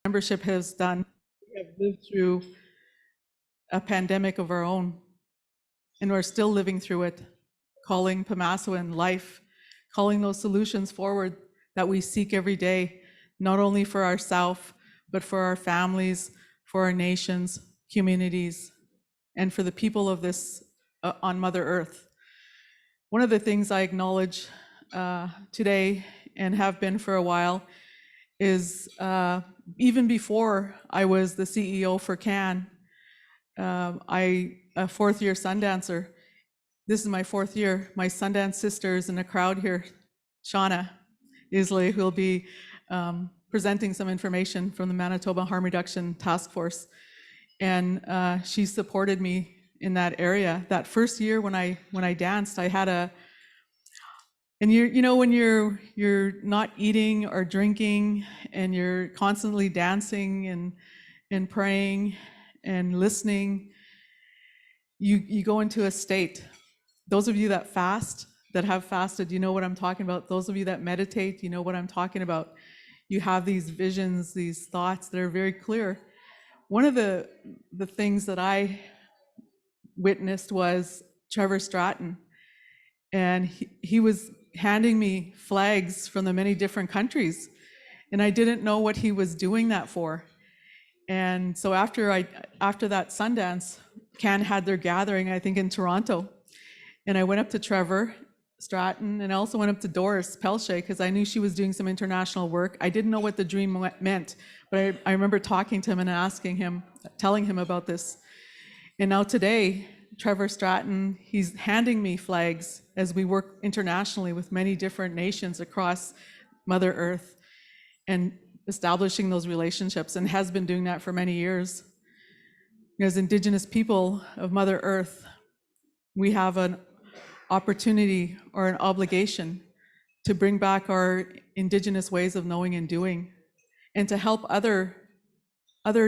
membership has done. We have lived through a pandemic of our own, and we're still living through it, calling Pamasawan life, calling those solutions forward that we seek every day, not only for ourselves, but for our families, for our nations, communities, and for the people of this on Mother Earth. One of the things I acknowledge today, and have been for a while, is even before I was the CEO for CAAN, a fourth year Sundancer. This is my fourth year. My Sundance sister is in the crowd here, Shauna Isley, who will be presenting some information from the Manitoba Harm Reduction Task Force. And she supported me in that area. That first year when I danced, I had a, and you know, when you're not eating or drinking and you're constantly dancing and praying and listening, you go into a state. Those of you that fast, that have fasted, you know what I'm talking about. Those of you that meditate, you know what I'm talking about. You have these visions, these thoughts that are very clear. One of the things that I witnessed was Trevor Stratton, and he was handing me flags from the many different countries, and I didn't know what he was doing that for. And so after that Sundance, CAAN had their gathering, I think in Toronto, and I went up to Trevor Stratton, and I also went up to Doris Pelche because I knew she was doing some international work. I didn't know what the dream meant, but I remember talking to him and asking him, telling him about this. And now today, Trevor Stratton, he's handing me flags as we work internationally with many different nations across Mother Earth and establishing those relationships, and has been doing that for many years. As Indigenous people of Mother Earth, we have an opportunity or an obligation to bring back our Indigenous ways of knowing and doing, and to help other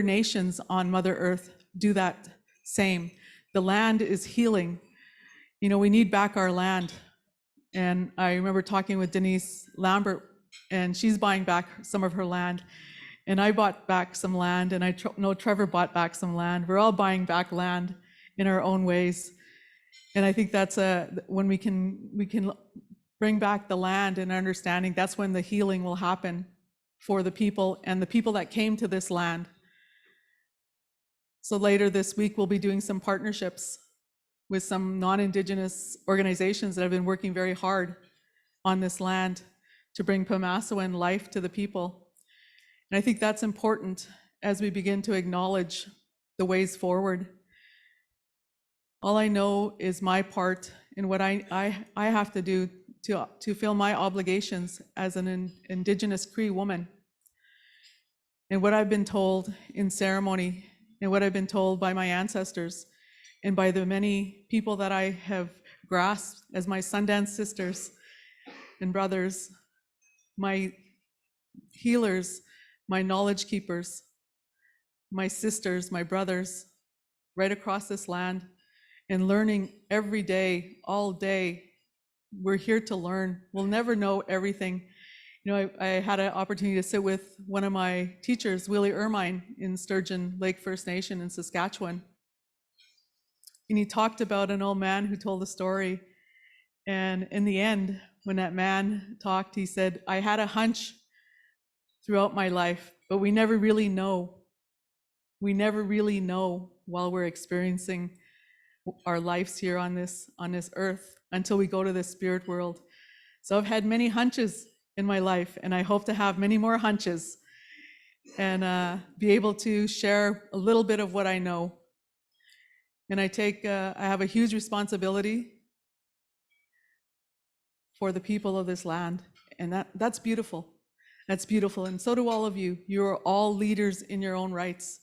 nations on Mother Earth do that same. The land is healing. You know, we need back our land. And I remember talking with Denise Lambert, and she's buying back some of her land. And I bought back some land, and I know Trevor bought back some land. We're all buying back land in our own ways. And I think that's when we can bring back the land and understanding, that's when the healing will happen for the people and the people that came to this land. So later this week, we'll be doing some partnerships with some non-Indigenous organizations that have been working very hard on this land to bring Pamasawan life to the people. And I think that's important as we begin to acknowledge the ways forward. All I know is my part in what I have to do to fulfill my obligations as an Indigenous Cree woman. And what I've been told in ceremony, and what I've been told by my ancestors, and by the many people that I have grasped as my Sundance sisters and brothers, my healers, my knowledge keepers, my sisters, my brothers, right across this land, and learning every day, all day. We're here to learn. We'll never know everything. You know, I had an opportunity to sit with one of my teachers, Willie Ermine, in Sturgeon Lake First Nation in Saskatchewan. And he talked about an old man who told a story. And in the end, when that man talked, he said, I had a hunch throughout my life, but we never really know. We never really know while we're experiencing our lives here on this earth until we go to the spirit world. So I've had many hunches in my life, and I hope to have many more hunches and be able to share a little bit of what I know. And I have a huge responsibility for the people of this land, and that's beautiful. That's beautiful, and so do all of you. You are all leaders in your own rights.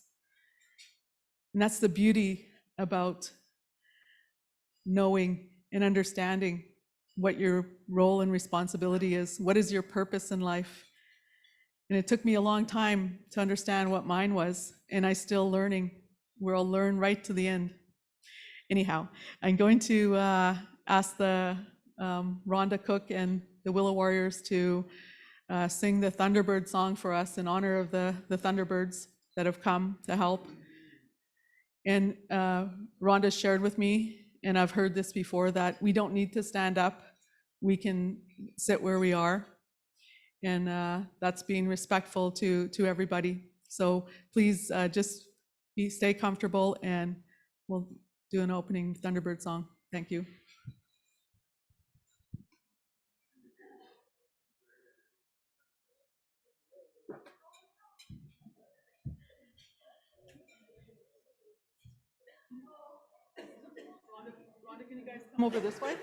And that's the beauty about knowing and understanding what your role and responsibility is. What is your purpose in life? And it took me a long time to understand what mine was, and I'm still learning. We'll learn right to the end. Anyhow, I'm going to ask the Rhonda Cook and the Willow Warriors to sing the Thunderbird song for us in honor of the Thunderbirds that have come to help. And Rhonda shared with me, and I've heard this before, that we don't need to stand up. We can sit where we are. And that's being respectful to everybody. So please just stay comfortable, and we'll do an opening Thunderbird song. Thank you. Rhonda, can you guys come over this way?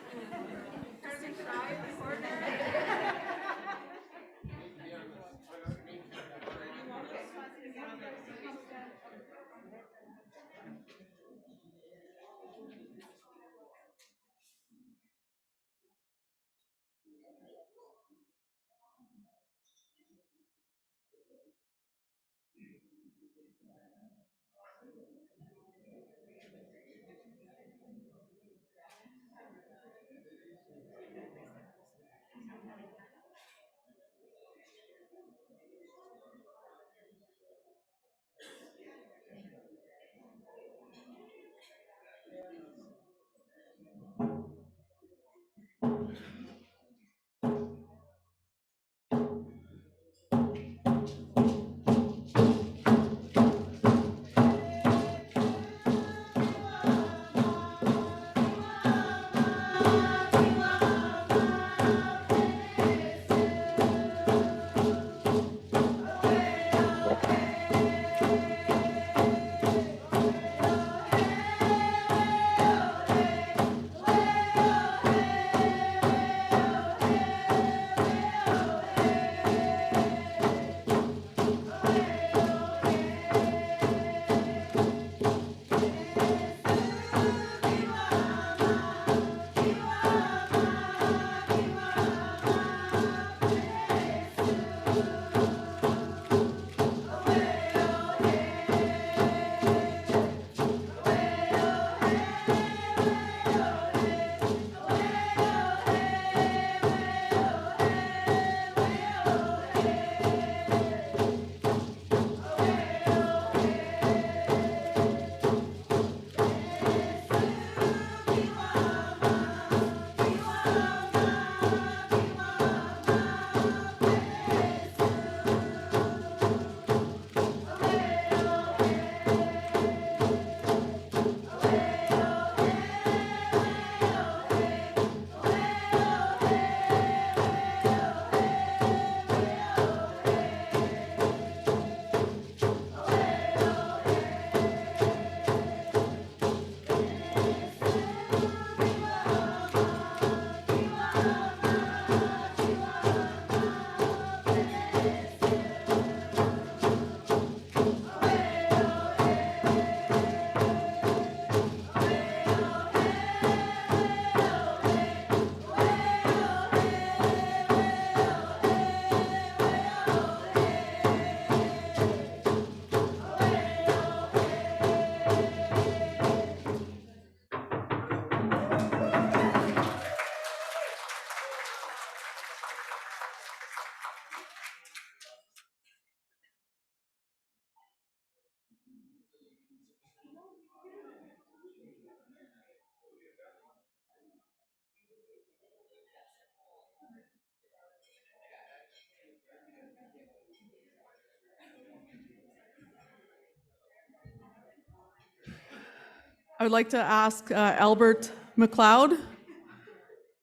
I would like to ask Albert Macleod,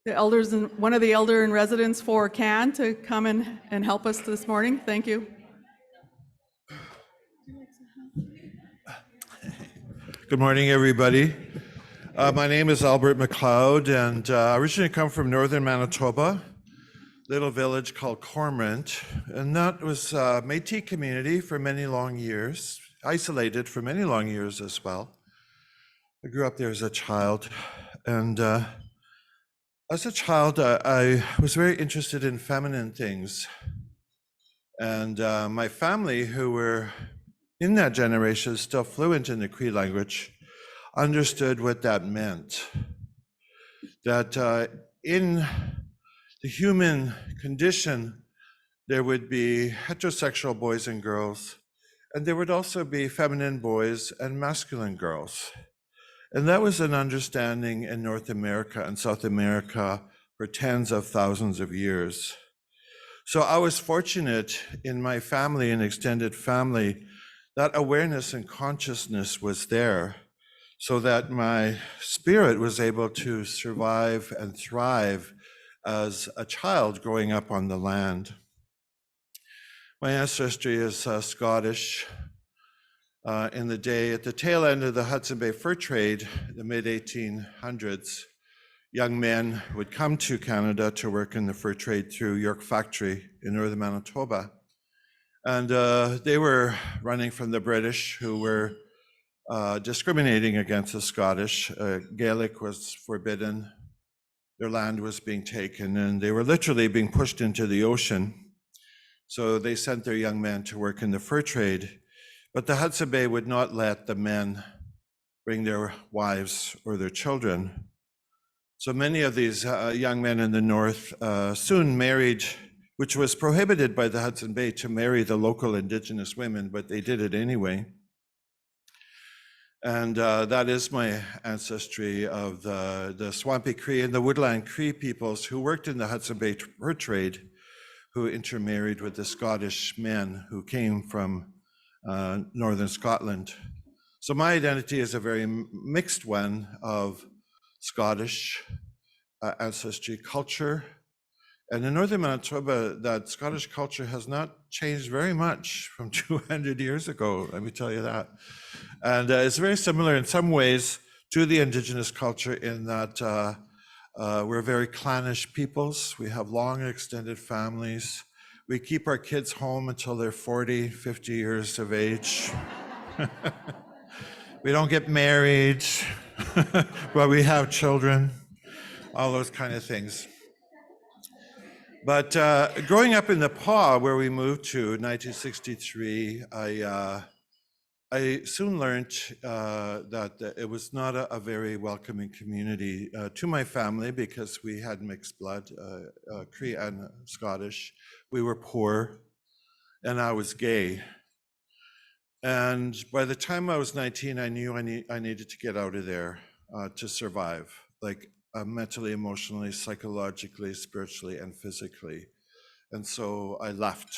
the elders and one of the elder in residence for CAAN, to come and help us this morning. Thank you. Good morning, everybody. My name is Albert Macleod, and I originally come from northern Manitoba, little village called Cormorant, and that was a Métis community for many long years, isolated for many long years as well. I grew up there as a child, and as a child, I was very interested in feminine things. And my family, who were in that generation still fluent in the Cree language, understood what that meant. That in the human condition, there would be heterosexual boys and girls, and there would also be feminine boys and masculine girls. And that was an understanding in North America and South America for tens of thousands of years. So I was fortunate in my family and extended family that awareness and consciousness was there, so that my spirit was able to survive and thrive as a child growing up on the land. My ancestry is Scottish. In the day, at the tail end of the Hudson Bay fur trade, the mid-1800s, young men would come to Canada to work in the fur trade through York Factory in northern Manitoba. And they were running from the British, who were discriminating against the Scottish. Gaelic was forbidden. Their land was being taken, and they were literally being pushed into the ocean. So they sent their young men to work in the fur trade. But the Hudson Bay would not let the men bring their wives or their children. So many of these young men in the north soon married, which was prohibited by the Hudson Bay to marry the local indigenous women, but they did it anyway. And that is my ancestry of the Swampy Cree and the Woodland Cree peoples who worked in the Hudson Bay fur trade, who intermarried with the Scottish men who came from northern Scotland. So my identity is a very mixed one of Scottish ancestry culture. And in northern Manitoba, that Scottish culture has not changed very much from 200 years ago, let me tell you that. And it's very similar in some ways to the Indigenous culture in that we're very clannish peoples. We have long extended families. We keep our kids home until they're 40, 50 years of age. We don't get married, but we have children, all those kind of things. But growing up in the PAW, where we moved to in 1963, I soon learned that it was not a very welcoming community to my family because we had mixed blood, Cree and Scottish. We were poor, and I was gay. And by the time I was 19, I knew I needed to get out of there to survive, like mentally, emotionally, psychologically, spiritually, and physically. And so I left.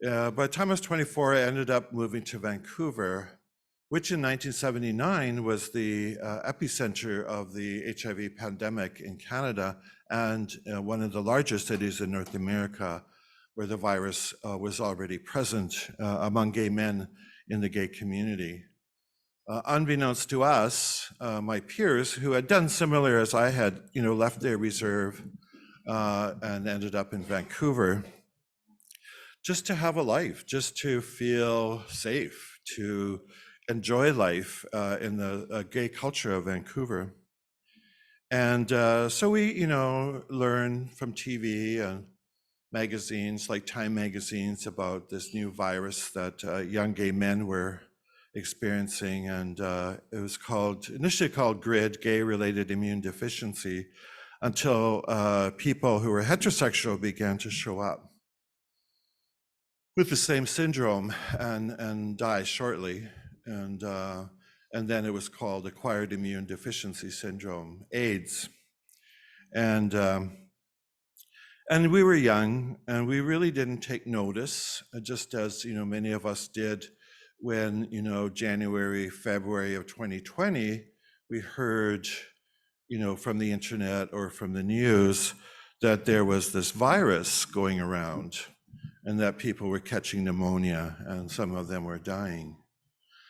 By the time I was 24, I ended up moving to Vancouver, which in 1979 was the epicenter of the HIV pandemic in Canada and one of the largest cities in North America where the virus was already present among gay men in the gay community. Unbeknownst to us, my peers who had done similar as I had, left their reserve and ended up in Vancouver, just to have a life, just to feel safe, to enjoy life in the gay culture of Vancouver. And so we, learn from TV and magazines like Time magazines about this new virus that young gay men were experiencing. And it was initially called GRID, Gay-Related Immune Deficiency, until people who were heterosexual began to show up with the same syndrome and die shortly. And then it was called Acquired Immune Deficiency Syndrome, AIDS. And we were young, and we really didn't take notice, just as many of us did when January, February of 2020, we heard from the internet or from the news that there was this virus going around and that people were catching pneumonia and some of them were dying.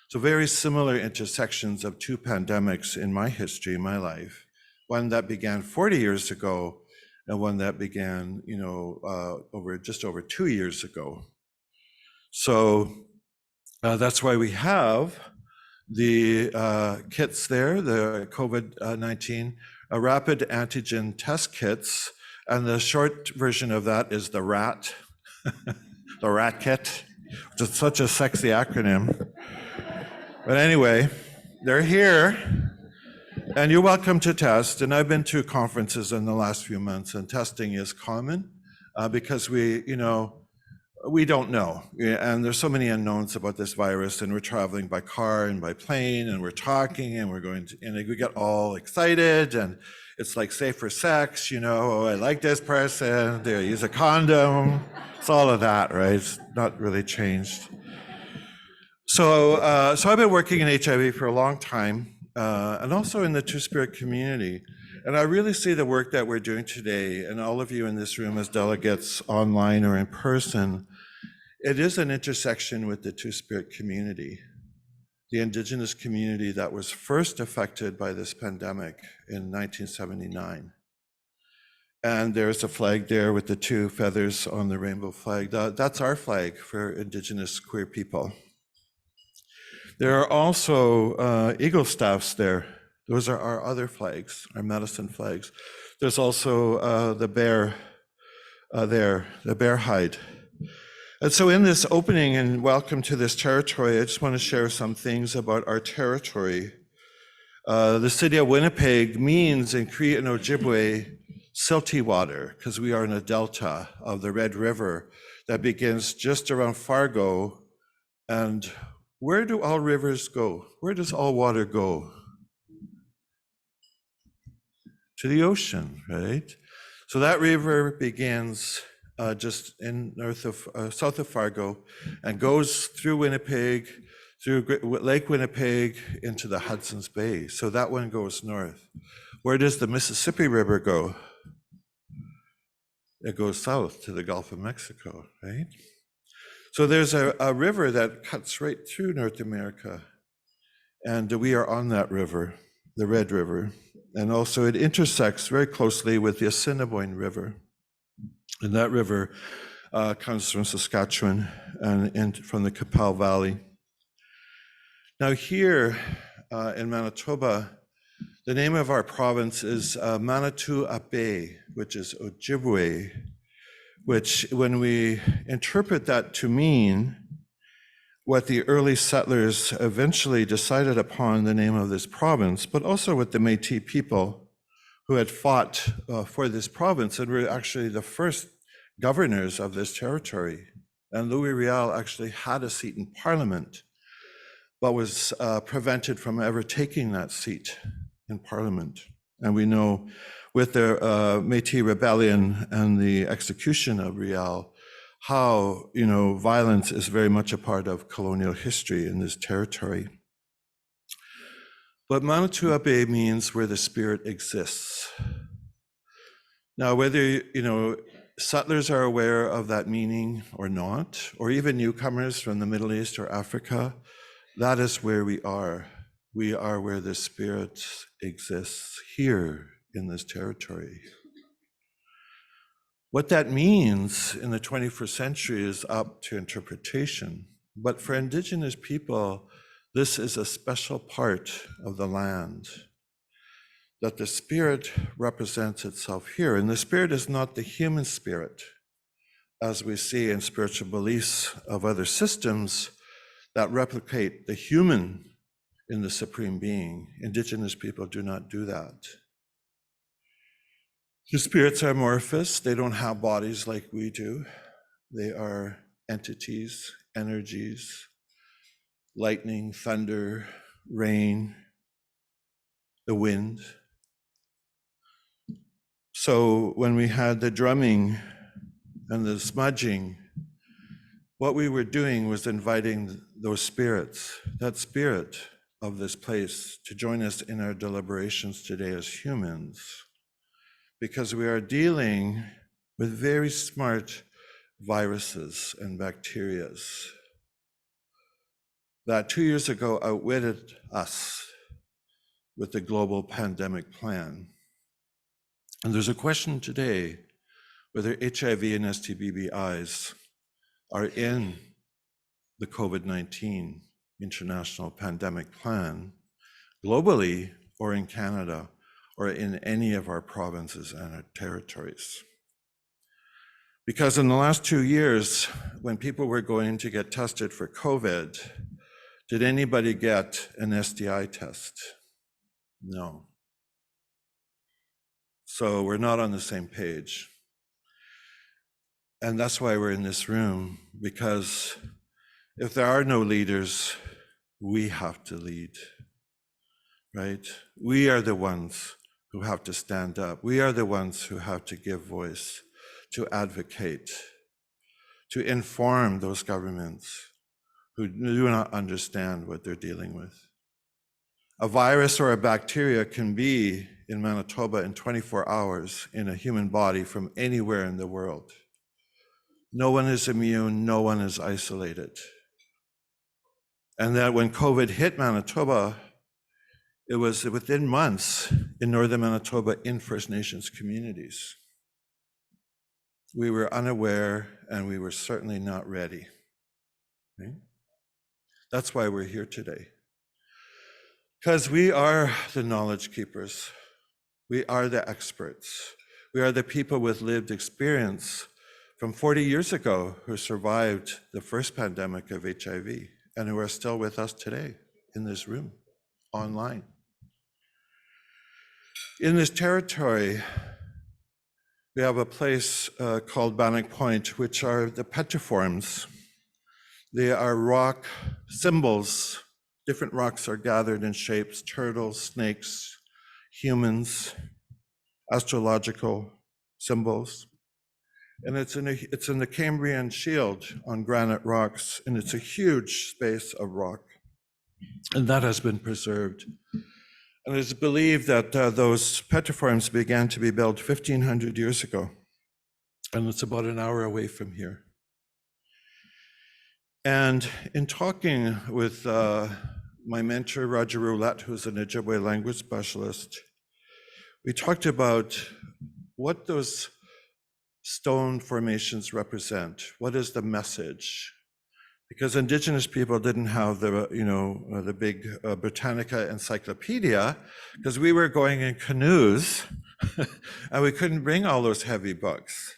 So very similar intersections of two pandemics in my history, my life, one that began 40 years ago and one that began, just over 2 years ago. So that's why we have the kits there, the COVID-19 rapid antigen test kits, and the short version of that is the RAT, the RAT kit, which is such a sexy acronym. But anyway, they're here. And you're welcome to test. And I've been to conferences in the last few months, and testing is common. because we don't know. And there's so many unknowns about this virus, and we're traveling by car and by plane, and we're talking, and and we get all excited, and it's like safer sex, oh, I like this person, they use a condom. It's all of that, right? It's not really changed. So I've been working in HIV for a long time, and also in the Two-Spirit community. And I really see the work that we're doing today, and all of you in this room as delegates online or in person, it is an intersection with the Two-Spirit community, the Indigenous community that was first affected by this pandemic in 1979. And there's a flag there with the two feathers on the rainbow flag. That's our flag for Indigenous queer people. There are also eagle staffs there. Those are our other flags, our medicine flags. There's also the bear there, the bear hide. And so in this opening and welcome to this territory, I just want to share some things about our territory. The city of Winnipeg means in Cree and Ojibwe, silty water, because we are in a delta of the Red River that begins just around Fargo. And where do all rivers go? Where does all water go? To the ocean, right? So that river begins just in south of Fargo and goes through Winnipeg, through Lake Winnipeg into the Hudson's Bay. So that one goes north. Where does the Mississippi River go? It goes south to the Gulf of Mexico, right? So there's a river that cuts right through North America, and we are on that river, the Red River. And also it intersects very closely with the Assiniboine River. And that river comes from Saskatchewan and from the Qu'Appelle Valley. Now here in Manitoba, the name of our province is Manitoulin, which is Ojibwe, which when we interpret that to mean what the early settlers eventually decided upon the name of this province, but also what the Métis people who had fought for this province and were actually the first governors of this territory. And Louis Riel actually had a seat in Parliament, but was prevented from ever taking that seat in Parliament. And we know with the Métis Rebellion and the execution of Riel, how violence is very much a part of colonial history in this territory. But Manitoulin means where the spirit exists. Now, whether settlers are aware of that meaning or not, or even newcomers from the Middle East or Africa, that is where we are. We are where the spirit exists, here in this territory. What that means in the 21st century is up to interpretation. But for Indigenous people, this is a special part of the land, that the spirit represents itself here. And the spirit is not the human spirit, as we see in spiritual beliefs of other systems that replicate the human in the supreme being. Indigenous people do not do that. The spirits are amorphous. They don't have bodies like we do. They are entities, energies, lightning, thunder, rain, the wind. So when we had the drumming and the smudging, what we were doing was inviting those spirits, that spirit of this place, to join us in our deliberations today as humans, because we are dealing with very smart viruses and bacterias that 2 years ago outwitted us with the global pandemic plan. And there's a question today whether HIV and STBBIs are in the COVID-19 international pandemic plan globally or in Canada or in any of our provinces and our territories. Because in the last 2 years, when people were going to get tested for COVID, did anybody get an STI test? No. So we're not on the same page. And that's why we're in this room, because if there are no leaders, we have to lead, right? We are the ones who have to stand up. We are the ones who have to give voice, to advocate, to inform those governments who do not understand what they're dealing with. A virus or a bacteria can be in Manitoba in 24 hours in a human body from anywhere in the world. No one is immune, no one is isolated. And that when COVID hit Manitoba, it was within months in northern Manitoba in First Nations communities. We were unaware and we were certainly not ready. Okay? That's why we're here today. Because we are the knowledge keepers. We are the experts. We are the people with lived experience from 40 years ago who survived the first pandemic of HIV and who are still with us today in this room, online. In this territory, we have a place called Bannock Point, which are the petriforms. They are rock symbols. Different rocks are gathered in shapes: turtles, snakes, humans, astrological symbols. And it's in the Cambrian Shield on granite rocks, and it's a huge space of rock. And that has been preserved. And it's believed that those petriforms began to be built 1,500 years ago. And it's about an hour away from here. And in talking with my mentor, Roger Roulette, who's an Ojibwe language specialist, we talked about what those stone formations represent. What is the message? Because Indigenous people didn't have the big Britannica encyclopedia, because we were going in canoes and we couldn't bring all those heavy books.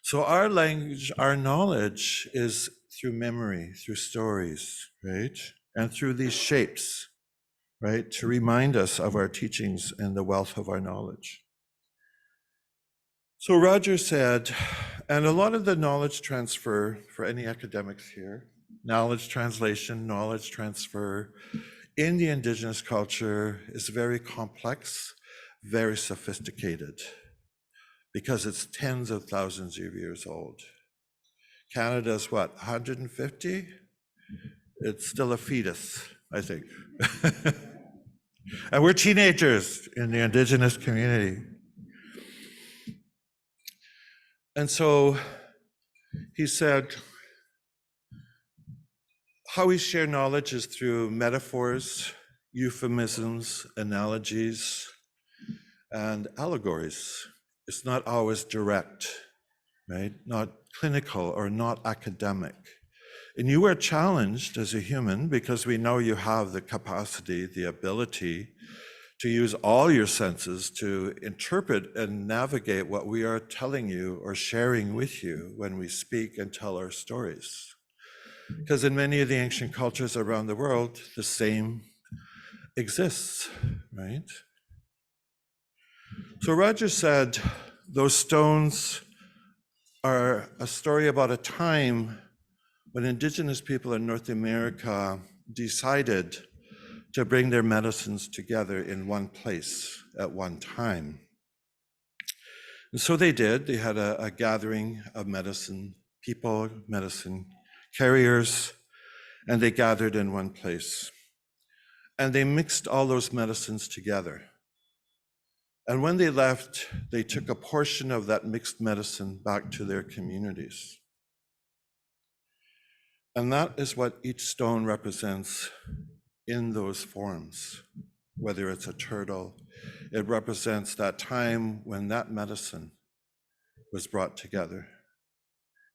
So our language, our knowledge is through memory, through stories, right? And through these shapes, right? To remind us of our teachings and the wealth of our knowledge. So Roger said, and a lot of the knowledge transfer for any academics here, knowledge translation, knowledge transfer in the Indigenous culture is very complex, very sophisticated, because it's tens of thousands of years old. Canada's what, 150? It's still a fetus, I think. And we're teenagers in the Indigenous community. And so he said, how we share knowledge is through metaphors, euphemisms, analogies, and allegories. It's not always direct, right? Not clinical or not academic. And you are challenged as a human because we know you have the capacity, the ability to use all your senses to interpret and navigate what we are telling you or sharing with you when we speak and tell our stories. Because in many of the ancient cultures around the world, the same exists, right? So Roger said, those stones are a story about a time when Indigenous people in North America decided to bring their medicines together in one place at one time. And so they did. They had a gathering of medicine people, medicine carriers, and they gathered in one place. And they mixed all those medicines together. And when they left, they took a portion of that mixed medicine back to their communities. And that is what each stone represents in those forms, whether it's a turtle. It represents that time when that medicine was brought together.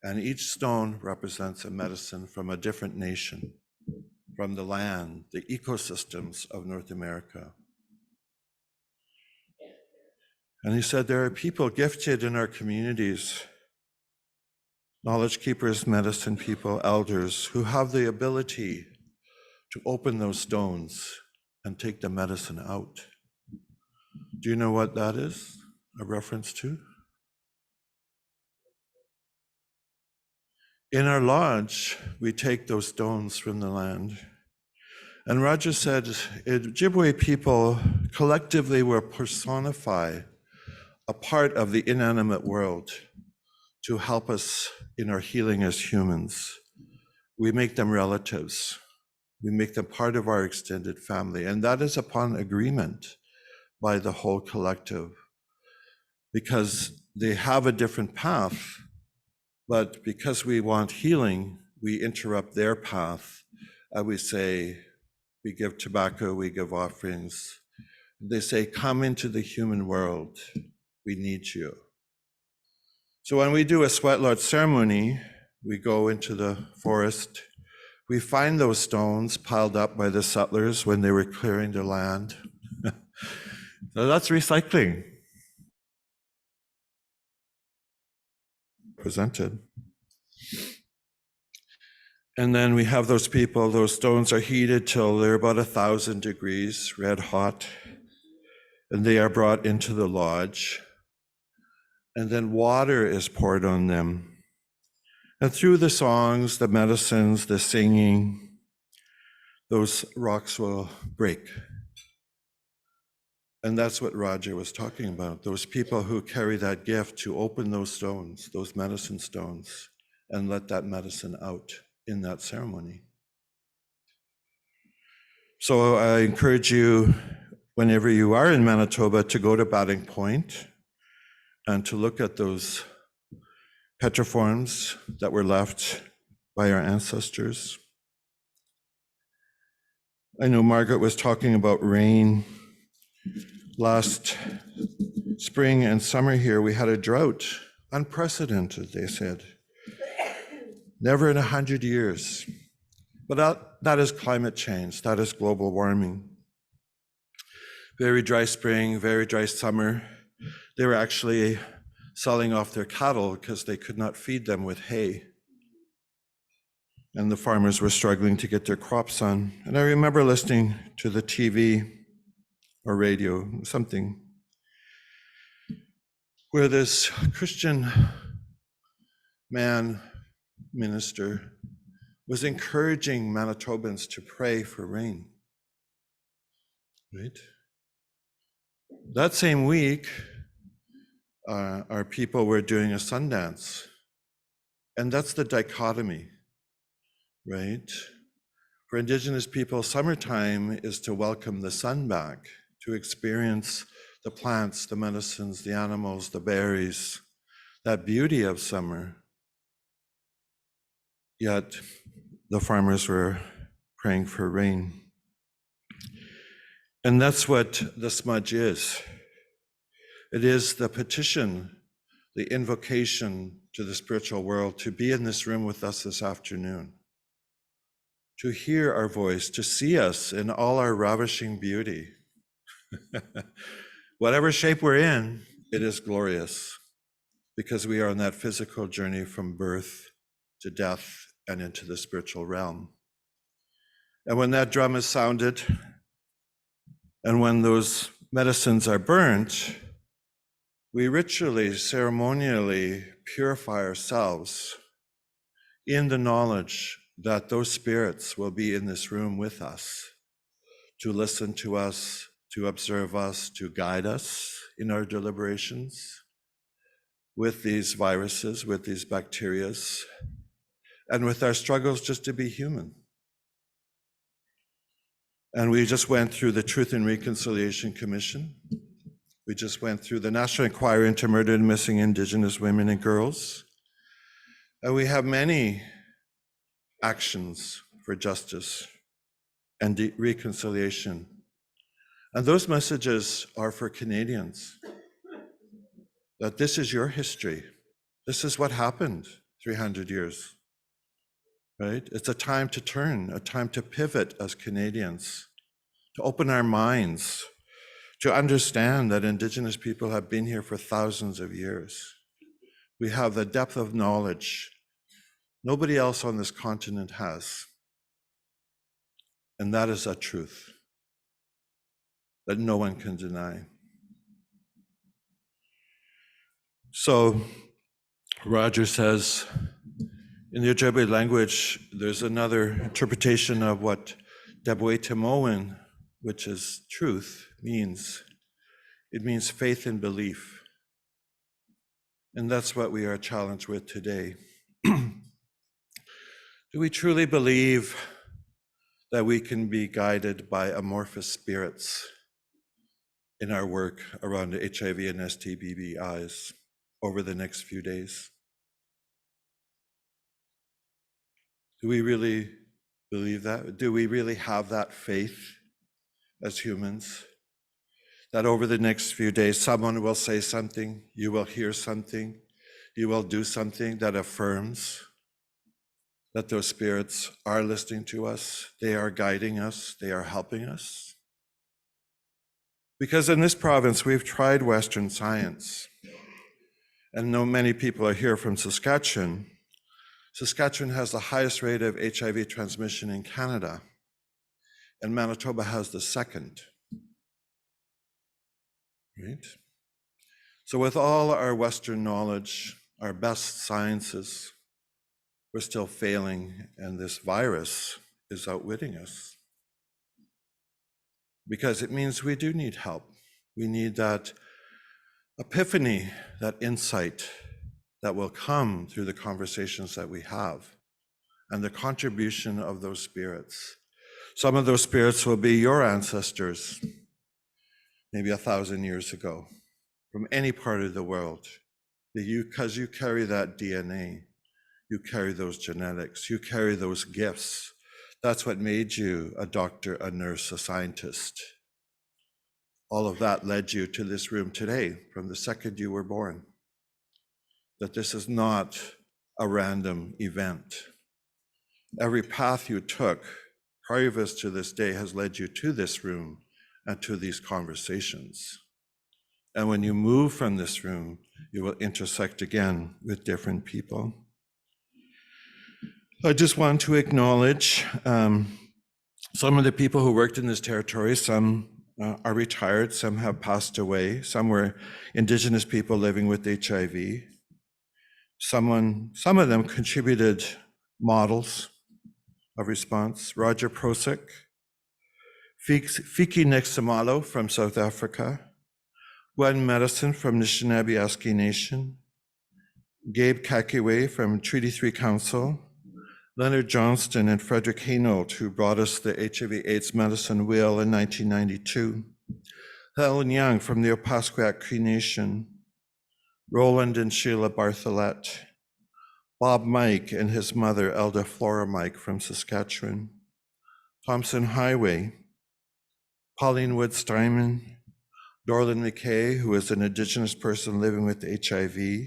And each stone represents a medicine from a different nation, from the land, the ecosystems of North America. And he said, there are people gifted in our communities, knowledge keepers, medicine people, elders, who have the ability to open those stones and take the medicine out. Do you know what that is a reference to? in our lodge, we take those stones from the land. And Roger said, Ojibwe people collectively will personify a part of the inanimate world to help us in our healing as humans. We make them relatives. We make them part of our extended family. And that is upon agreement by the whole collective, because they have a different path, but because we want healing, we interrupt their path. And we say, we give tobacco, we give offerings. They say, come into the human world. We need you. So when we do a sweat lodge ceremony, we go into the forest. We find those stones piled up by the settlers when they were clearing their land. So that's recycling. Presented. And then we have those people, those stones are heated till they're about 1,000 degrees, red hot, and they are brought into the lodge. And then water is poured on them. And through the songs, the medicines, the singing, those rocks will break. And that's what Roger was talking about, those people who carry that gift to open those stones, those medicine stones, and let that medicine out in that ceremony. So I encourage you, whenever you are in Manitoba, to go to Batting Point and to look at those petroforms that were left by our ancestors. I know Margaret was talking about rain. Last spring and summer here, we had a drought, unprecedented, they said. Never in 100 years. But that is climate change, that is global warming. Very dry spring, very dry summer. They were actually selling off their cattle because they could not feed them with hay. And the farmers were struggling to get their crops on. And I remember listening to the TV or radio, something, where this Christian man, minister, was encouraging Manitobans to pray for rain, right? That same week, our people were doing a Sundance, and that's the dichotomy, right? For Indigenous people, summertime is to welcome the sun back, to experience the plants, the medicines, the animals, the berries, that beauty of summer. Yet the farmers were praying for rain. And that's what the smudge is. It is the petition, the invocation to the spiritual world to be in this room with us this afternoon, to hear our voice, to see us in all our ravishing beauty. Whatever shape we're in, it is glorious, because we are on that physical journey from birth to death and into the spiritual realm. And when that drum is sounded, and when those medicines are burnt, we ritually, ceremonially purify ourselves in the knowledge that those spirits will be in this room with us, to listen to us, to observe us, to guide us in our deliberations with these viruses, with these bacterias, and with our struggles just to be human. And we just went through the Truth and Reconciliation Commission. We just went through the National Inquiry into Murdered and Missing Indigenous Women and Girls. And we have many actions for justice and reconciliation. And those messages are for Canadians, that this is your history. This is what happened 300 years, right? It's a time to turn, a time to pivot as Canadians, to open our minds, to understand that Indigenous people have been here for thousands of years. We have the depth of knowledge nobody else on this continent has. And that is a truth that no one can deny. So Roger says In the Ojibwe language, there's another interpretation of what Dabwe, which is truth, means. It means faith and belief. And that's what we are challenged with today. Do we truly believe that we can be guided by amorphous spirits in our work around the HIV and STBBIs over the next few days? Do we really believe that? Do we really have that faith as humans? That over the next few days, someone will say something, you will hear something, you will do something that affirms that those spirits are listening to us, they are guiding us, they are helping us. Because in this province, we've tried Western science. And though many people are here from Saskatchewan, Saskatchewan has the highest rate of HIV transmission in Canada, and Manitoba has the second. Right? So with all our Western knowledge, our best sciences, we're still failing, and this virus is outwitting us. Because it means we do need help. We need that epiphany, that insight that will come through the conversations that we have and the contribution of those spirits. Some of those spirits will be your ancestors, maybe 1,000 years ago, from any part of the world, because you carry that DNA, you carry those genetics, you carry those gifts. That's what made you a doctor, a nurse, a scientist. All of that led you to this room today from the second you were born. That this is not a random event. Every path you took previous to this day has led you to this room and to these conversations. And when you move from this room, you will intersect again with different people. I just want to acknowledge some of the people who worked in this territory. Some are retired, some have passed away, some were Indigenous people living with HIV. Some of them contributed models of response. Roger Prosick, Fiki Nexamalo from South Africa, Gwen Medicine from Anishinaabe Nation, Gabe Kakiwe from Treaty 3 Council, Leonard Johnston and Frederick Hainault, who brought us the HIV/AIDS medicine wheel in 1992, Helen Young from the Opaskwayak Cree Nation, Roland and Sheila Bartholet, Bob Mike and his mother, Elda Flora Mike from Saskatchewan, Thompson Highway, Pauline Wood Steinman, Dorlin McKay, who is an Indigenous person living with HIV, who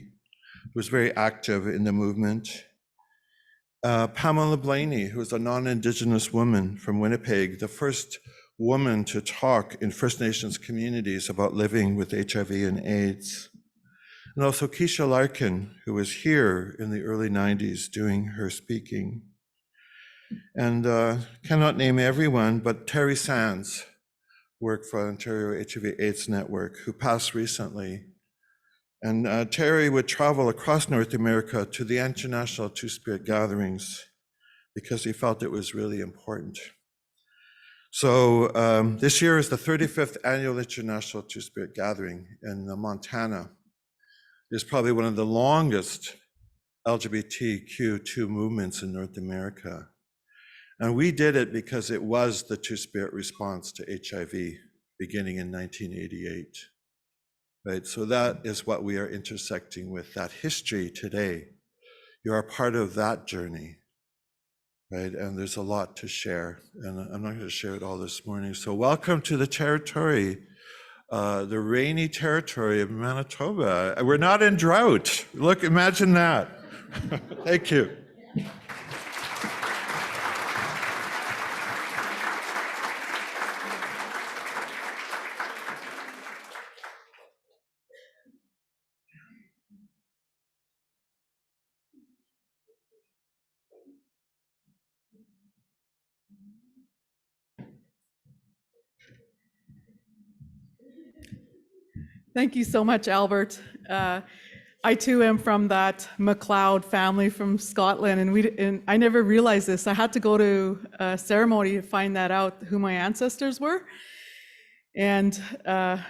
was very active in the movement, Pamela Blaney, who is a non-Indigenous woman from Winnipeg, the first woman to talk in First Nations communities about living with HIV and AIDS. And also Keisha Larkin, who was here in the early 90s doing her speaking. And cannot name everyone, but Terry Sands worked for Ontario HIV/AIDS Network, who passed recently. And Terry would travel across North America to the International Two-Spirit gatherings because he felt it was really important. So this year is the 35th Annual International Two-Spirit Gathering in Montana. It's probably one of the longest LGBTQ2 movements in North America. And we did it because it was the Two-Spirit response to HIV beginning in 1988. Right, so that is what we are intersecting with, that history today. You are part of that journey, right? And there's a lot to share, and I'm not going to share it all this morning. So welcome to the territory, the rainy territory of Manitoba. We're not in drought. Look, imagine that. Thank you. Thank you so much, Albert. I too am from that Macleod family from Scotland, and I never realized this. I had to go to a ceremony to find that out, who my ancestors were. And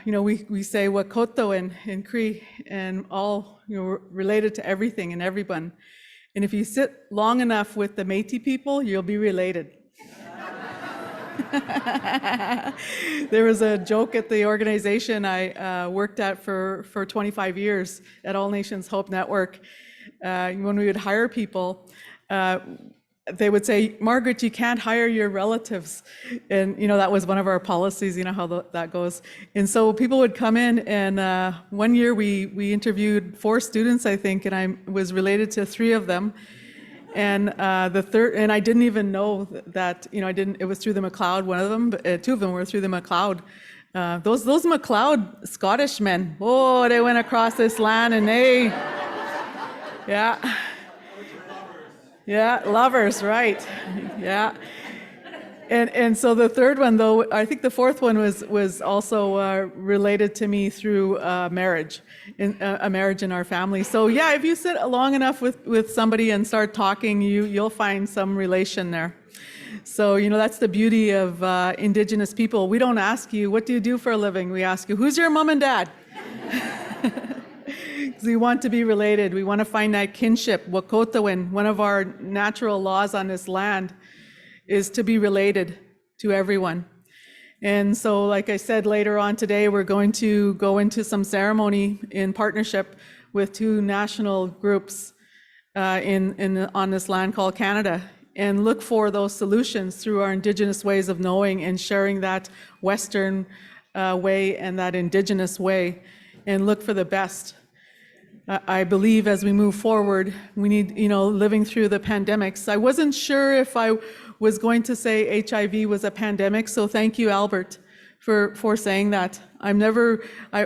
we say Wakoto and Cree, and all related to everything and everyone. And if you sit long enough with the Métis people, you'll be related. There was a joke at the organization I worked at for 25 years at All Nations Hope Network. When we would hire people, they would say, Margaret, you can't hire your relatives. And that was one of our policies, how that goes. And so people would come in, and one year we interviewed 4 students, I think, and I was related to 3 of them. And the third, and I didn't even know that, it was through the Macleod, one of them, but 2 of them were through the Macleod. Those Macleod Scottish men, they went across this land, and lovers, right, yeah. And so the third one, though, I think the fourth one was also related to me through marriage, a marriage in our family. So yeah, if you sit long enough with somebody and start talking, you'll find some relation there. So that's the beauty of Indigenous people. We don't ask you, what do you do for a living? We ask you, who's your mom and dad? Because we want to be related. We want to find that kinship. Wakotoan, one of our natural laws on this land, is to be related to everyone. And so, like I said, later on today, we're going to go into some ceremony in partnership with 2 national groups on this land called Canada, and look for those solutions through our Indigenous ways of knowing and sharing that Western way and that Indigenous way, and look for the best. I believe as we move forward, we need, living through the pandemics. I wasn't sure if I was going to say HIV was a pandemic, so thank you, Albert, for saying that.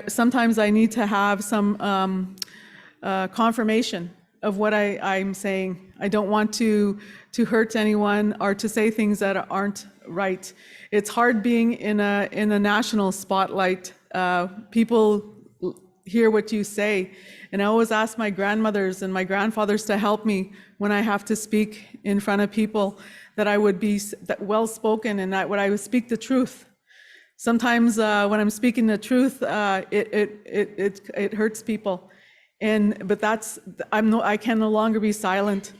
Sometimes I need to have some confirmation of what I'm saying. I don't want to hurt anyone or to say things that aren't right. It's hard being in a national spotlight. People hear what you say. And I always ask my grandmothers and my grandfathers to help me when I have to speak in front of people, that I would be well-spoken and that I would speak the truth. Sometimes when I'm speaking the truth, it hurts people. But I can no longer be silent.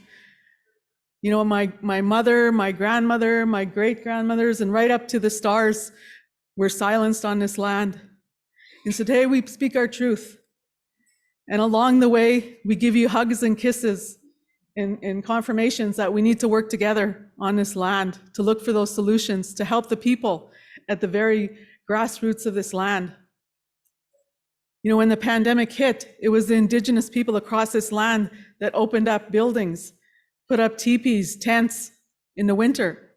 My mother, my grandmother, my great-grandmothers, and right up to the stars were silenced on this land. And today we speak our truth. And along the way, we give you hugs and kisses and confirmations that we need to work together on this land to look for those solutions to help the people at the very grassroots of this land. When the pandemic hit, it was the Indigenous people across this land that opened up buildings, put up teepees, tents in the winter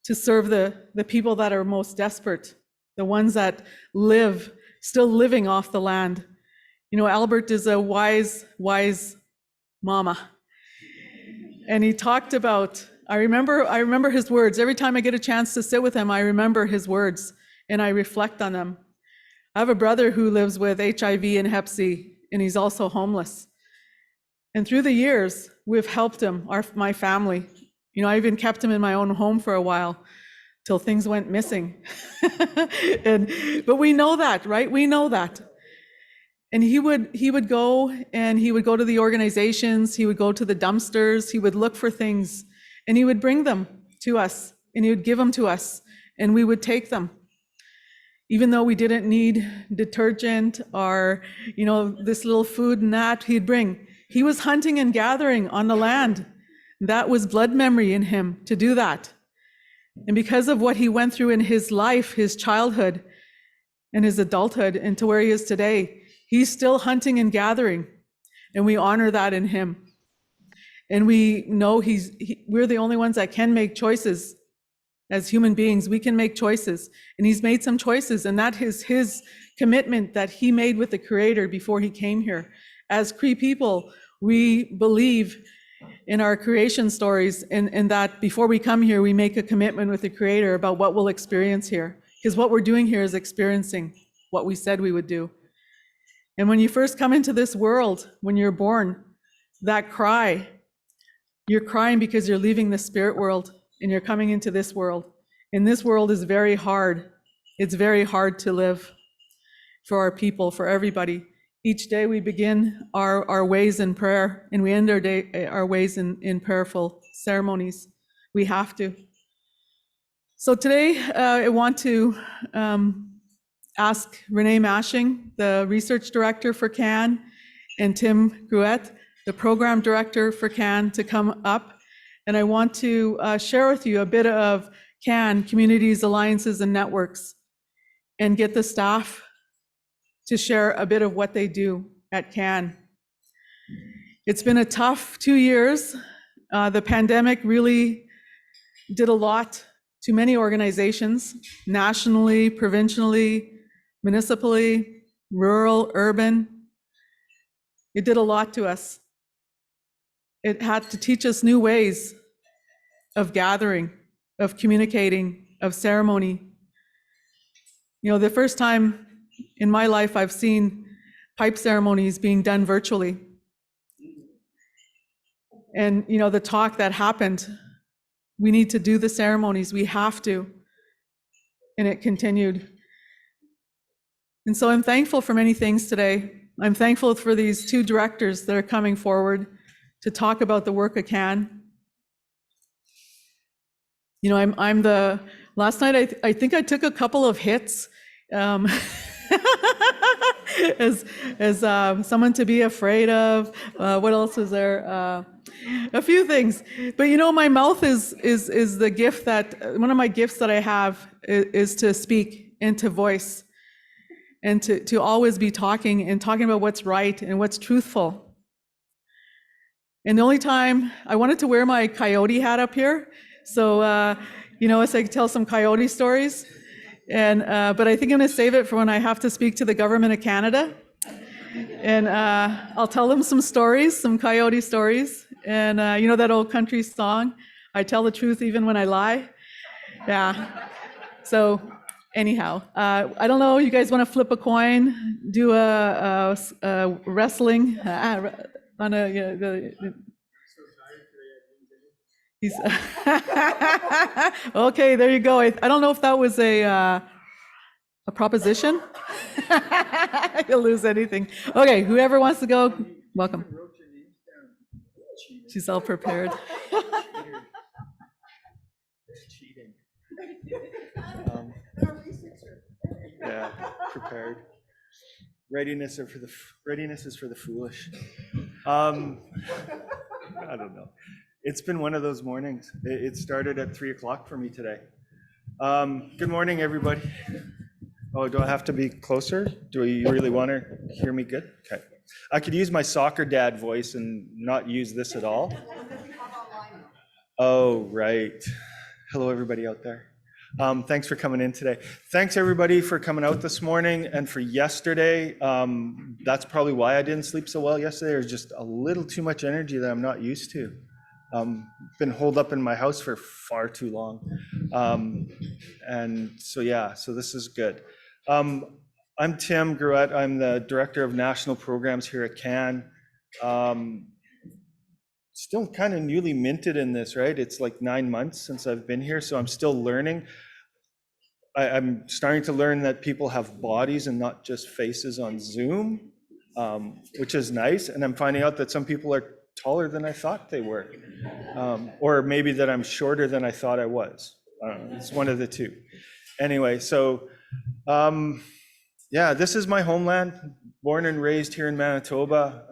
to serve the people that are most desperate, the ones that still living off the land. Albert is a wise mama. And he talked about, I remember his words. Every time I get a chance to sit with him, I remember his words and I reflect on them. I have a brother who lives with HIV and Hep C, and he's also homeless. And through the years, we've helped him, my family. I even kept him in my own home for a while till things went missing. But we know that, right? We know that. And he would go to the organizations, he would go to the dumpsters, he would look for things, and he would bring them to us, and he would give them to us, and we would take them. Even though we didn't need detergent or, this little food and that he'd bring. He was hunting and gathering on the land. That was blood memory in him to do that. And because of what he went through in his life, his childhood and his adulthood, and to where he is today, he's still hunting and gathering, and we honor that in him. And we know we're the only ones that can make choices. As human beings, we can make choices, and he's made some choices, and that is his commitment that he made with the Creator before he came here. As Cree people, we believe in our creation stories, and that before we come here, we make a commitment with the Creator about what we'll experience here, because what we're doing here is experiencing what we said we would do. And when you first come into this world, when you're born, that cry, you're crying because you're leaving the spirit world and you're coming into this world. And this world is very hard. It's very hard to live for our people, for everybody. Each day we begin our ways in prayer, and we end our ways in prayerful ceremonies. We have to. So today I want to ask Renee Mashing, the research director for CAAN, and Tim Guerrette, the program director for CAAN, to come up. And I want to share with you a bit of CAAN, Communities, Alliances, and Networks, and get the staff to share a bit of what they do at CAAN. It's been a tough 2 years. The pandemic really did a lot to many organizations, nationally, provincially, municipally, rural, urban. It did a lot to us. It had to teach us new ways of gathering, of communicating, of ceremony. You know, the first time in my life I've seen pipe ceremonies being done virtually. And, you know, the talk that happened, we need to do the ceremonies, we have to. And it continued. And so I'm thankful for many things today. I'm thankful for these two directors that are coming forward to talk about the work of CAAN. You know, I'm the, last night I think I took a couple of hits as someone to be afraid of. What else is there? A few things. But you know, my mouth is the gift that, one of my gifts that I have is to speak and to voice and to always be talking and talking about what's right and what's truthful. And the only time I wanted to wear my coyote hat up here, so you know, so I could tell some coyote stories. And but I think I'm going to save it for when I have to speak to the government of Canada, and I'll tell them some stories, some coyote stories. And you know that old country song, "I tell the truth even when I lie." Yeah. So anyhow, I don't know. You guys want to flip a coin, do a wrestling on a, you know, he's okay, there you go. I don't know if that was a proposition. You'll lose anything. Okay, whoever wants to go, welcome. She's all prepared. Cheating. Yeah, prepared. Readiness is for the foolish. I don't know. It's been one of those mornings. It started at 3 o'clock for me today. Good morning, everybody. Oh, do I have to be closer? Do you really want to hear me good? Okay. I could use my soccer dad voice and not use this at all. Oh, right. Hello, everybody out there. Thanks for coming in today. Thanks, everybody, for coming out this morning and for yesterday. That's probably why I didn't sleep so well yesterday. There's just a little too much energy that I'm not used to. Been holed up in my house for far too long. And so, yeah, so this is good. I'm Tim Guerrette. I'm the Director of National Programs here at CAAN. Still kind of newly minted in this, right? It's like 9 months since I've been here, so I'm still learning. I'm starting to learn that people have bodies and not just faces on Zoom, which is nice. And I'm finding out that some people are taller than I thought they were, or maybe that I'm shorter than I thought I was. It's one of the two. Anyway, so yeah, this is my homeland. Born and raised here in Manitoba,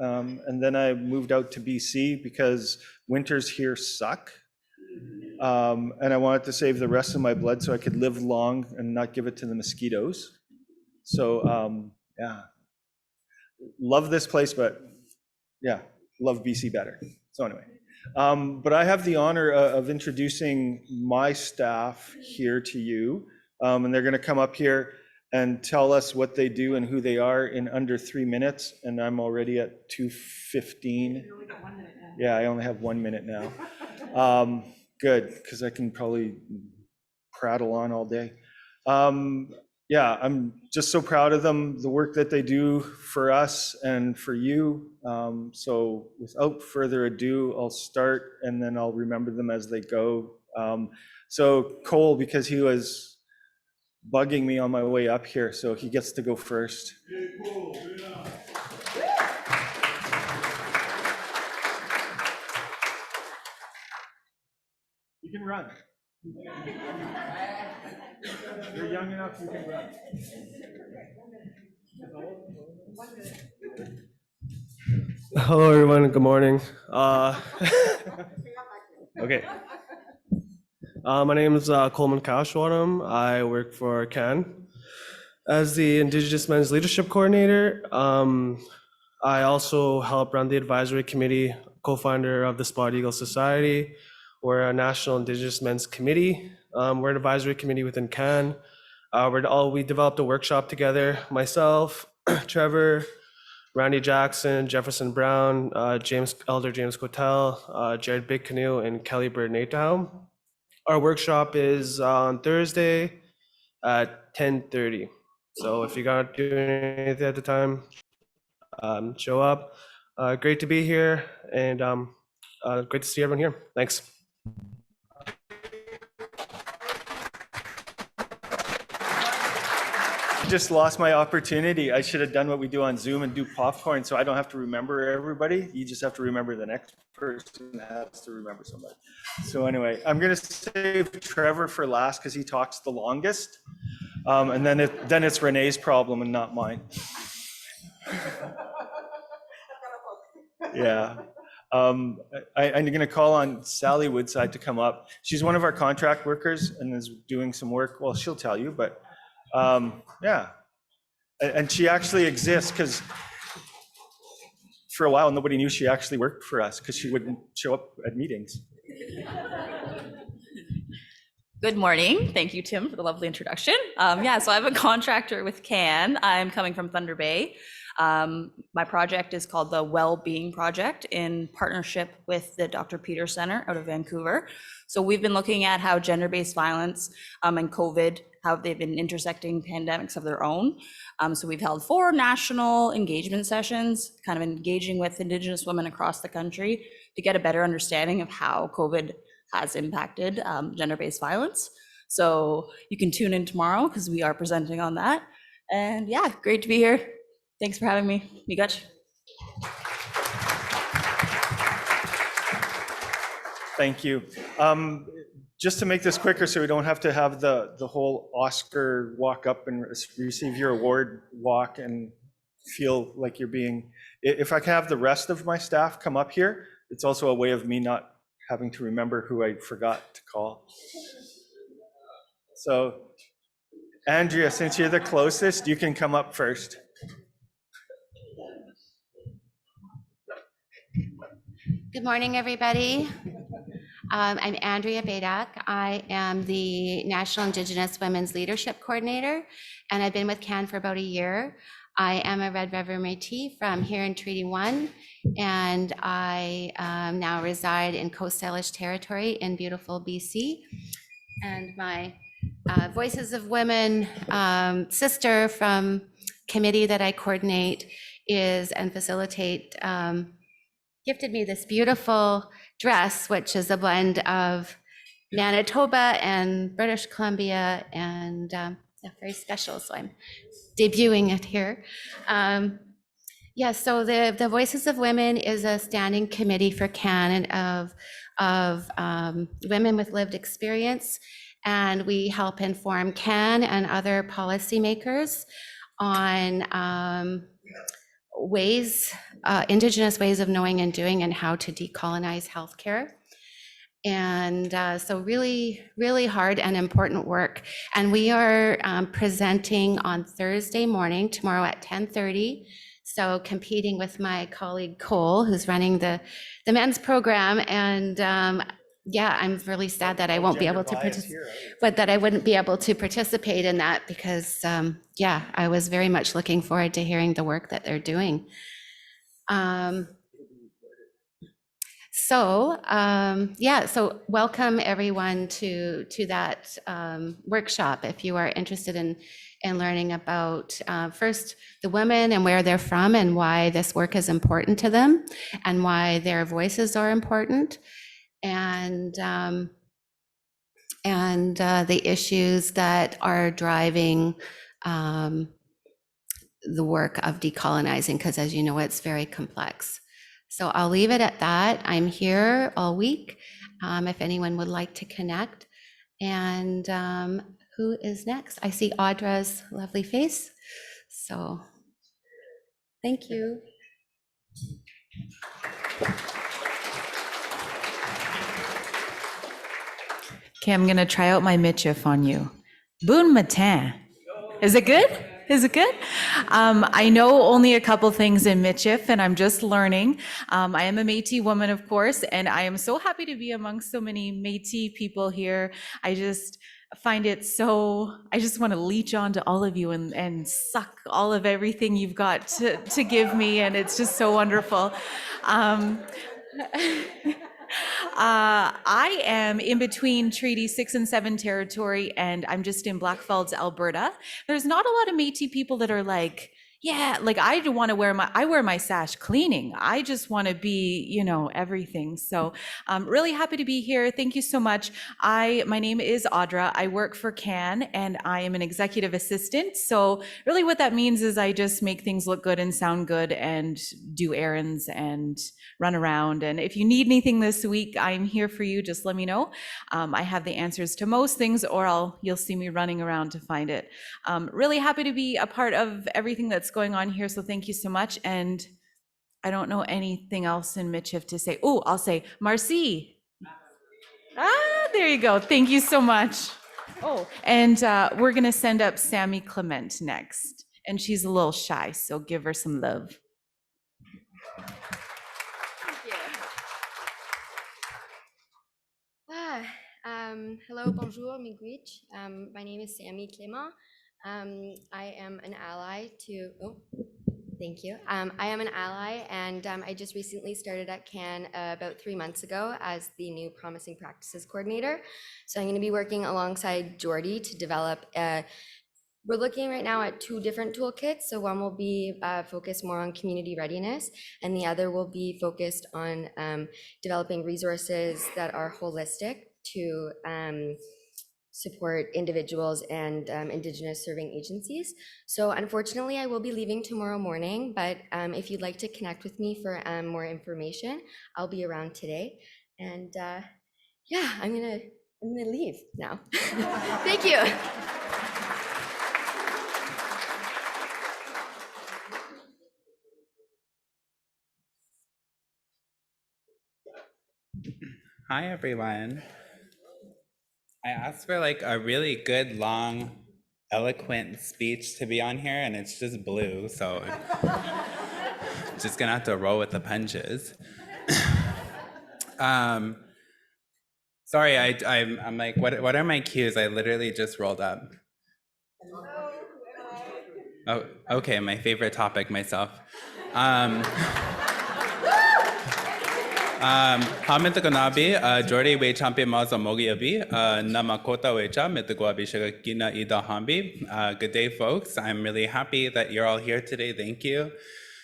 and then I moved out to BC because winters here suck. And I wanted to save the rest of my blood so I could live long and not give it to the mosquitoes. So yeah, love this place, but yeah, love BC better. So anyway, but I have the honor of introducing my staff here to you, and they're going to come up here and tell us what they do and who they are in under 3 minutes. And I'm already at 2:15. Yeah, I only have 1 minute now. Good, because I can probably prattle on all day. yeah, I'm just so proud of them, the work that they do for us and for you. So without further ado, I'll start and then I'll remember them as they go. So Cole, because he was bugging me on my way up here, so he gets to go first. You can run. You're young enough, you can run. Hello, everyone. Good morning. Okay. My name is Coleman Kashwadam. I work for CAAN as the Indigenous Men's Leadership Coordinator. I also help run the advisory committee, co-founder of the Spot Eagle Society. We're a National Indigenous Men's Committee. We're an advisory committee within CAAN. We developed a workshop together, myself, Trevor, Randy Jackson, Jefferson Brown, Elder James Cotel, Jared Big Canoe, and Kelly Bird Natahau. Our workshop is on Thursday at 10:30. So if you're not doing anything at the time, show up. Great to be here, and great to see everyone here. Thanks. Just lost my opportunity. I should have done what we do on Zoom and do popcorn, so I don't have to remember everybody. You just have to remember the next person has to remember somebody. So anyway, I'm gonna save Trevor for last because he talks the longest, and then it's Renee's problem and not mine. Yeah. I'm gonna call on Sally Woodside to come up. She's one of our contract workers and is doing some work. Well, she'll tell you, but yeah, and she actually exists because for a while nobody knew she actually worked for us because she wouldn't show up at meetings. Good morning. Thank you, Tim, for the lovely introduction. Yeah, so I'm a contractor with CAAN. I'm coming from Thunder Bay. My project is called the Wellbeing Project in partnership with the Dr. Peter Center out of Vancouver. So we've been looking at how gender-based violence and COVID, how they've been intersecting pandemics of their own. So we've held 4 national engagement sessions, kind of engaging with Indigenous women across the country to get a better understanding of how COVID has impacted gender-based violence. So you can tune in tomorrow because we are presenting on that. And yeah, great to be here. Thanks for having me. Miigach. Thank you. Just to make this quicker so we don't have to have the whole Oscar walk up and receive your award walk and feel like you're being, if I can have the rest of my staff come up here, it's also a way of me not having to remember who I forgot to call. So Andrea, since you're the closest, you can come up first. Good morning, everybody. I'm Andrea Badak. I am the National Indigenous Women's Leadership Coordinator, and I've been with CAAN for about a year. I am a Red River Métis from here in Treaty 1, and I now reside in Coast Salish territory in beautiful BC. And my Voices of Women sister from committee that I coordinate is and facilitate gifted me this beautiful dress, which is a blend of Manitoba and British Columbia, and very special, so I'm debuting it here. Yeah, so the Voices of Women is a standing committee for CAAN of women with lived experience, and we help inform CAAN and other policymakers on Indigenous ways of knowing and doing and how to decolonize healthcare. And so really, really hard and important work. And we are presenting on Thursday morning, tomorrow at 10:30. So competing with my colleague Cole, who's running the men's program. And yeah, I'm really sad that I won't be able to participate, but that I wouldn't be able to participate in that because yeah, I was very much looking forward to hearing the work that they're doing. So, so welcome everyone to that workshop. If you are interested in learning about first the women and where they're from and why this work is important to them and why their voices are important, and the issues that are driving the work of decolonizing, because as you know, it's very complex. So I'll leave it at that. I'm here all week if anyone would like to connect. And who is next? I see Audra's lovely face. So thank you. Okay, I'm gonna try out my Michif on you. Bon matin. Is it good? Is it good? I know only a couple things in Michif, and I'm just learning. I am a Métis woman, of course, and I am so happy to be amongst so many Métis people here. I just find it so, I just want to leech on to all of you and suck all of everything you've got to give me, and it's just so wonderful. I am in between Treaty 6 and 7 territory, and I'm just in Blackfelds, Alberta. There's not a lot of Métis people that are like, yeah, like I want to I wear my sash cleaning. I just want to be, you know, everything. So I'm really happy to be here. Thank you so much. My name is Audra. I work for CAAN and I am an executive assistant. So really what that means is I just make things look good and sound good and do errands and run around. And if you need anything this week, I'm here for you. Just let me know. I have the answers to most things, or you'll see me running around to find it. Really happy to be a part of everything that's going on here. So thank you so much. And I don't know anything else in Michif to say. Oh, I'll say Marcy. There you go. Thank you so much. Oh, and we're going to send up Sammy Clement next. And she's a little shy, so give her some love. Hello, bonjour, miigwech. My name is Sammy Clement. I am an ally to, thank you. I am an ally, and I just recently started at CAAN about 3 months ago as the new Promising Practices Coordinator. So I'm going to be working alongside Jordy to develop we're looking right now at 2 different toolkits. So one will be focused more on community readiness, and the other will be focused on developing resources that are holistic to support individuals and Indigenous serving agencies. So unfortunately, I will be leaving tomorrow morning, but if you'd like to connect with me for more information, I'll be around today. And yeah, I'm gonna leave now. Thank you. Hi, everyone. I asked for like a really good, long, eloquent speech to be on here, and it's just blue, so just gonna have to roll with the punches. Sorry, I'm like, what are my cues? I literally just rolled up. Oh, okay, my favorite topic, myself. Hamitaganabi, Jordy we champion maza mogiabi, Namakota wecha, Mitagwabi Shagakina Ida Hambi. Good day, folks. I'm really happy that you're all here today. Thank you.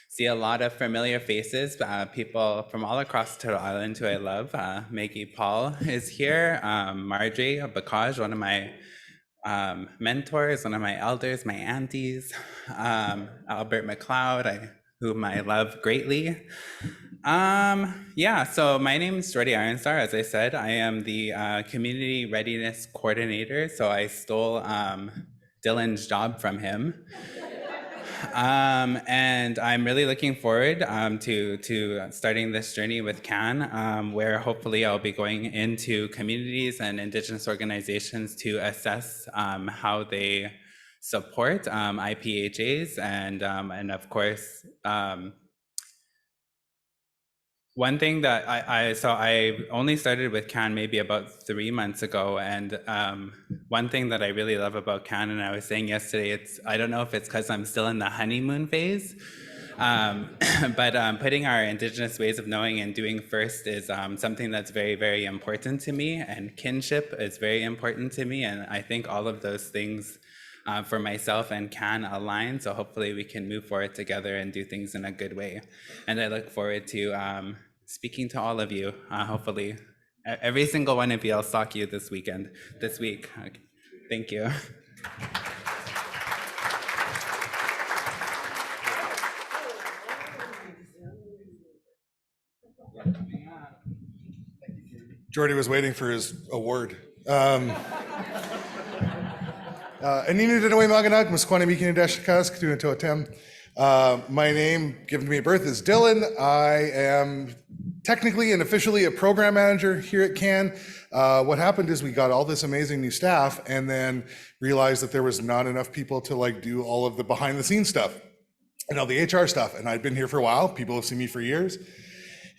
See a lot of familiar faces, people from all across Turtle Island who I love. Maggie Paul is here, Marjorie Bakaj, one of my mentors, one of my elders, my aunties, Albert Macleod, whom I love greatly. Yeah, so my name is Jordy Ironstar. As I said, I am the Community Readiness Coordinator, so I stole Dylan's job from him. And I'm really looking forward to starting this journey with CAAN, where hopefully I'll be going into communities and Indigenous organizations to assess how they support IPHAs and of course, one thing that I only started with CAAN maybe about 3 months ago, and one thing that I really love about CAAN, and I was saying yesterday, I don't know if it's because I'm still in the honeymoon phase, But putting our Indigenous ways of knowing and doing first is something that's very, very important to me, and kinship is very important to me, and I think all of those things for myself and CAAN align, so hopefully we can move forward together and do things in a good way. And I look forward to speaking to all of you, hopefully. Every single one of you, I'll stalk you this week. Okay. Thank you. Jordy was waiting for his award. Anina Dinaway Maganag, Musquani Mikin Dashikask, Tuatotem. My name given to me at birth is Dylan. I am technically and officially a program manager here at CAAN. What happened is we got all this amazing new staff and then realized that there was not enough people to like do all of the behind the scenes stuff and all the HR stuff. And I'd been here for a while. People have seen me for years.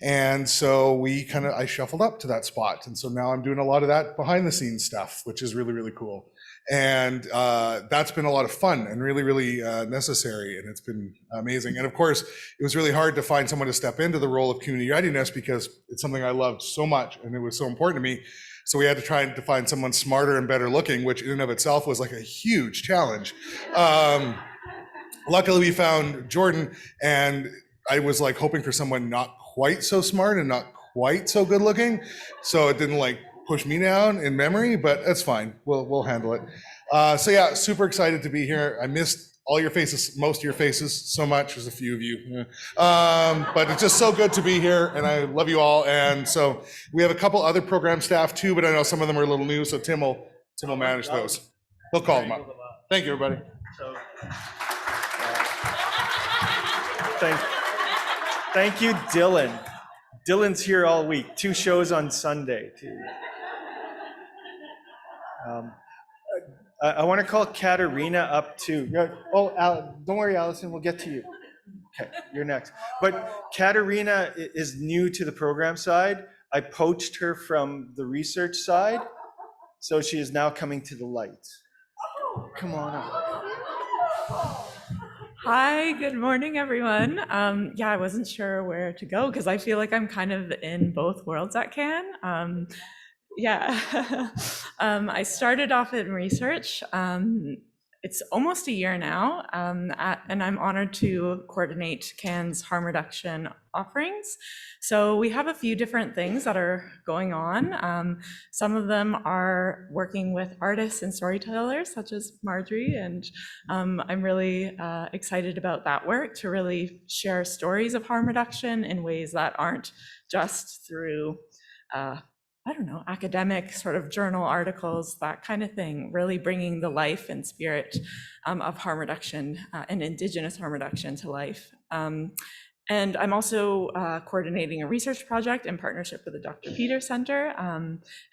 And so I shuffled up to that spot. And so now I'm doing a lot of that behind the scenes stuff, which is really, really cool. And that's been a lot of fun and really, really necessary. And it's been amazing. And of course, it was really hard to find someone to step into the role of community readiness because it's something I loved so much and it was so important to me. So we had to try to find someone smarter and better looking, which in and of itself was like a huge challenge. Luckily, we found Jordan, and I was like hoping for someone not quite so smart and not quite so good looking. So it didn't like push me down in memory, but that's fine. We'll handle it. So yeah, super excited to be here. I missed all your faces, most of your faces so much. There's a few of you. But it's just so good to be here and I love you all. And so we have a couple other program staff too, but I know some of them are a little new. So Tim will manage those. He'll call them up. Thank you, everybody. Thank you, Dylan. Dylan's here all week, 2 shows on Sunday, too. I want to call Katerina up, too. Oh, don't worry, Allison, we'll get to you. Okay, you're next. But Katerina is new to the program side. I poached her from the research side, so she is now coming to the light. Come on up. Hi, good morning, everyone. Yeah, I wasn't sure where to go because I feel like I'm kind of in both worlds at CAAN. I started off in research. It's almost a year now, and I'm honored to coordinate CAAN's harm reduction offerings. So we have a few different things that are going on. Some of them are working with artists and storytellers such as Marjorie, and I'm really excited about that work to really share stories of harm reduction in ways that aren't just through academic sort of journal articles, that kind of thing, really bringing the life and spirit of harm reduction and Indigenous harm reduction to life. And I'm also coordinating a research project in partnership with the Dr. Peter Center.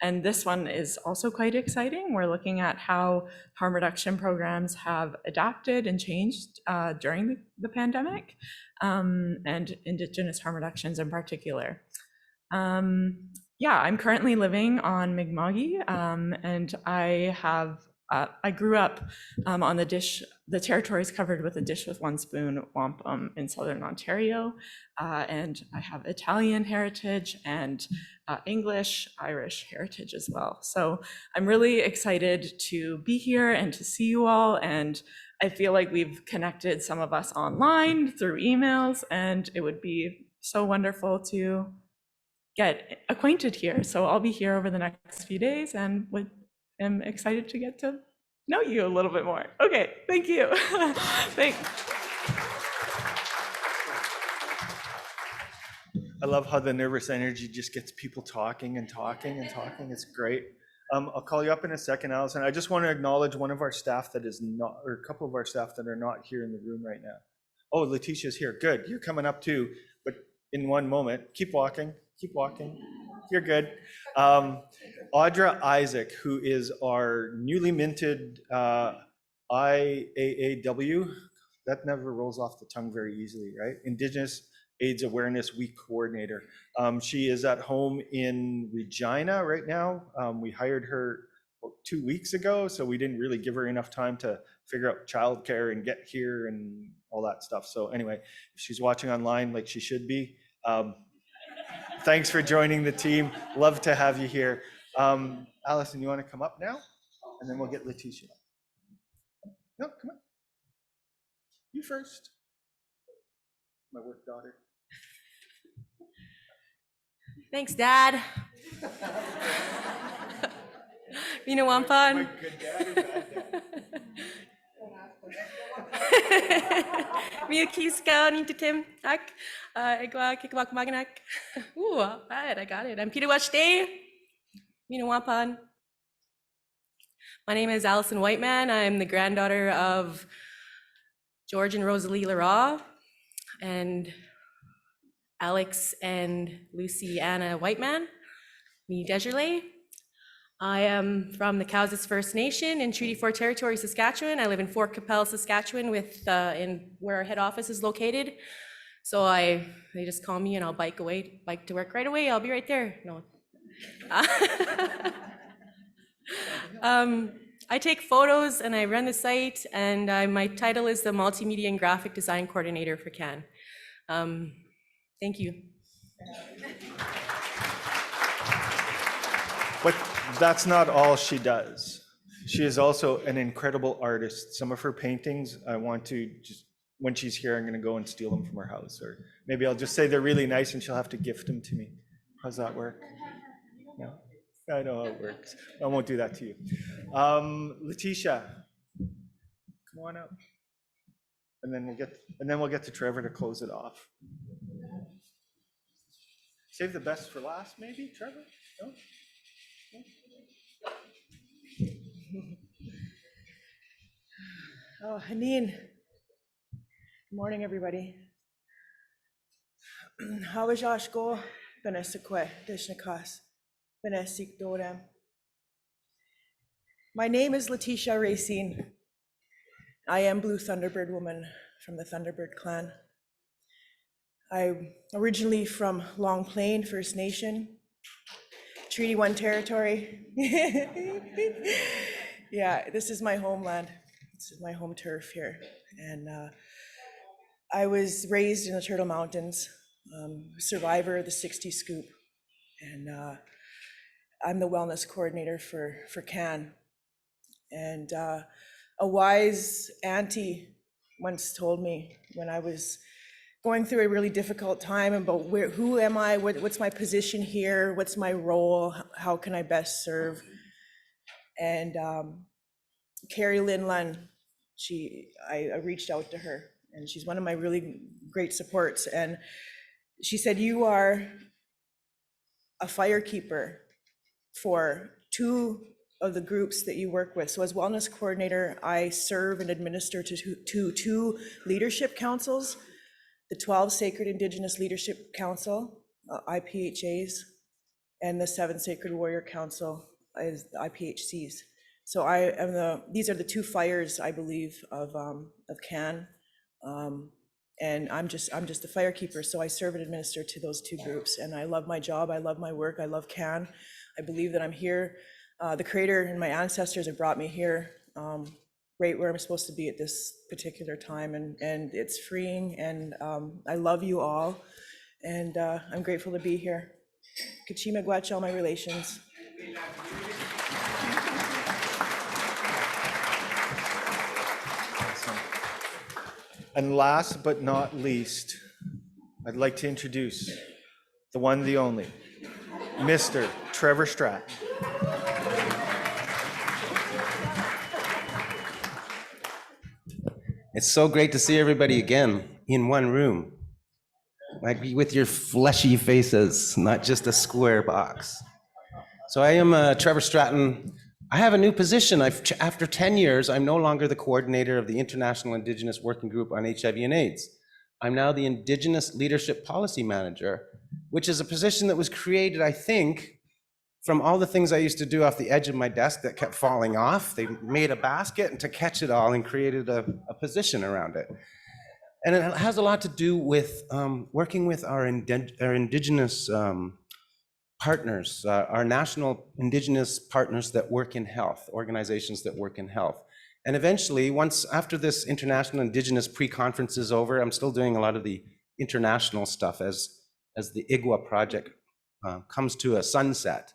And this one is also quite exciting. We're looking at how harm reduction programs have adapted and changed during the pandemic, and Indigenous harm reductions in particular. I'm currently living on Mi'kma'ki, and I grew up on the territories covered with a dish with one spoon wampum in Southern Ontario, and I have Italian heritage and English, Irish heritage as well. So I'm really excited to be here and to see you all, and I feel like we've connected, some of us online through emails, and it would be so wonderful to get acquainted here. So I'll be here over the next few days and am excited to get to know you a little bit more. Okay, thank you. Thanks. I love how the nervous energy just gets people talking and talking and talking. It's great. I'll call you up in a second, Allison. I just want to acknowledge one of our staff that is not, or a couple of our staff that are not here in the room right now. Oh, Letitia's here. Good. You're coming up too, but in one moment. Keep walking. Keep walking. You're good. Audra Isaac, who is our newly minted IAAW. That never rolls off the tongue very easily, right? Indigenous AIDS Awareness Week Coordinator. She is at home in Regina right now. We hired her, 2 weeks ago, so we didn't really give her enough time to figure out childcare and get here and all that stuff. So anyway, if she's watching online like she should be, thanks for joining the team. Love to have you here. Allison, you want to come up now? And then we'll get Letitia. No, come on. You first. My work daughter. Thanks, Dad. Minawampan. My good dad or bad dad? Mia Kiska, Nita Tim, Tak, Egwa, Kikwak Maganak. Ooh, all right, I got it. I'm Peter Washday. Minawampan. My name is Allison Whiteman. I'm the granddaughter of George and Rosalie Lara and Alex and Lucy Anna Whiteman, me Desjardins. I am from the Cowsas First Nation in Treaty 4 Territory, Saskatchewan. I live in Fort Capel, Saskatchewan, in where our head office is located. So they just call me and I'll bike to work right away. I'll be right there. No. I take photos and I run the site, and my title is the Multimedia and Graphic Design Coordinator for CAAN. Thank you. But that's not all she does. She is also an incredible artist. Some of her paintings, I want to just, when she's here, I'm going to go and steal them from her house. Or maybe I'll just say they're really nice and she'll have to gift them to me. How's that work? No? I know how it works. I won't do that to you. Letitia, come on up. And then we'll get to Trevor to close it off. Save the best for last, maybe, Trevor? No? Oh, Haneen. Good morning, everybody. How is Josh go? Benesikwe, Dishnakas, Benesik Dorem. My name is Letitia Racine. I am Blue Thunderbird woman from the Thunderbird clan. I'm originally from Long Plain First Nation, Treaty 1 territory. Yeah, this is my homeland. This is my home turf here. And I was raised in the Turtle Mountains, survivor of the 60 scoop. And I'm the wellness coordinator for CAAN. And a wise auntie once told me when I was going through a really difficult time about who am I, what's my position here, what's my role, how can I best serve? And Carrie Lynn, I reached out to her, and she's one of my really great supports. And she said, you are a firekeeper for two of the groups that you work with. So as wellness coordinator, I serve and administer to two leadership councils, the 12 Sacred Indigenous Leadership Council, IPHAs, and the 7 Sacred Warrior Council, is the IPHCs. So these are the two fires, I believe, of CAAN, and I'm just the firekeeper. So I serve and administer to those two groups, and I love my job, I love my work, I love CAAN. I believe that I'm here. The Creator and my ancestors have brought me here, right where I'm supposed to be at this particular time, and it's freeing, and I love you all, and I'm grateful to be here. Kachima Gwach, all my relations. And last but not least, I'd like to introduce the one, the only, Mr. Trevor Stratton. It's so great to see everybody again in one room, like with your fleshy faces, not just a square box. So I am Trevor Stratton. I have a new position. After 10 years, I'm no longer the coordinator of the International Indigenous Working Group on HIV and AIDS. I'm now the Indigenous Leadership Policy Manager, which is a position that was created, I think, from all the things I used to do off the edge of my desk that kept falling off. They made a basket and to catch it all and created a position around it. And it has a lot to do with working with our Indigenous partners, our national Indigenous partners that work in health, organizations that work in health. And eventually, after this international Indigenous pre-conference is over, I'm still doing a lot of the international stuff as the IGWA project comes to a sunset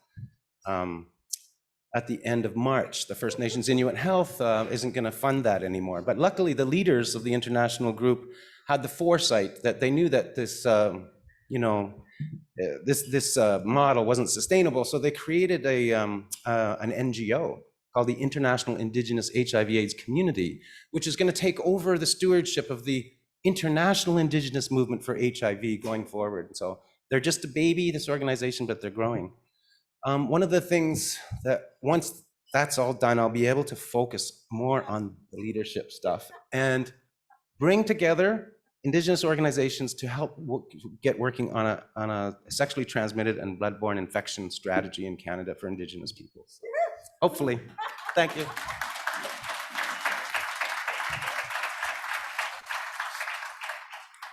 at the end of March. The First Nations Inuit Health isn't going to fund that anymore. But luckily, the leaders of the international group had the foresight that they knew that this, this model wasn't sustainable. So they created an NGO called the International Indigenous HIV/AIDS Community, which is going to take over the stewardship of the international Indigenous movement for HIV going forward. So they're just a baby, this organization, but they're growing. One of the things that once that's all done, I'll be able to focus more on the leadership stuff and bring together Indigenous organizations to help get working on a sexually transmitted and bloodborne infection strategy in Canada for Indigenous peoples. Hopefully. Thank you.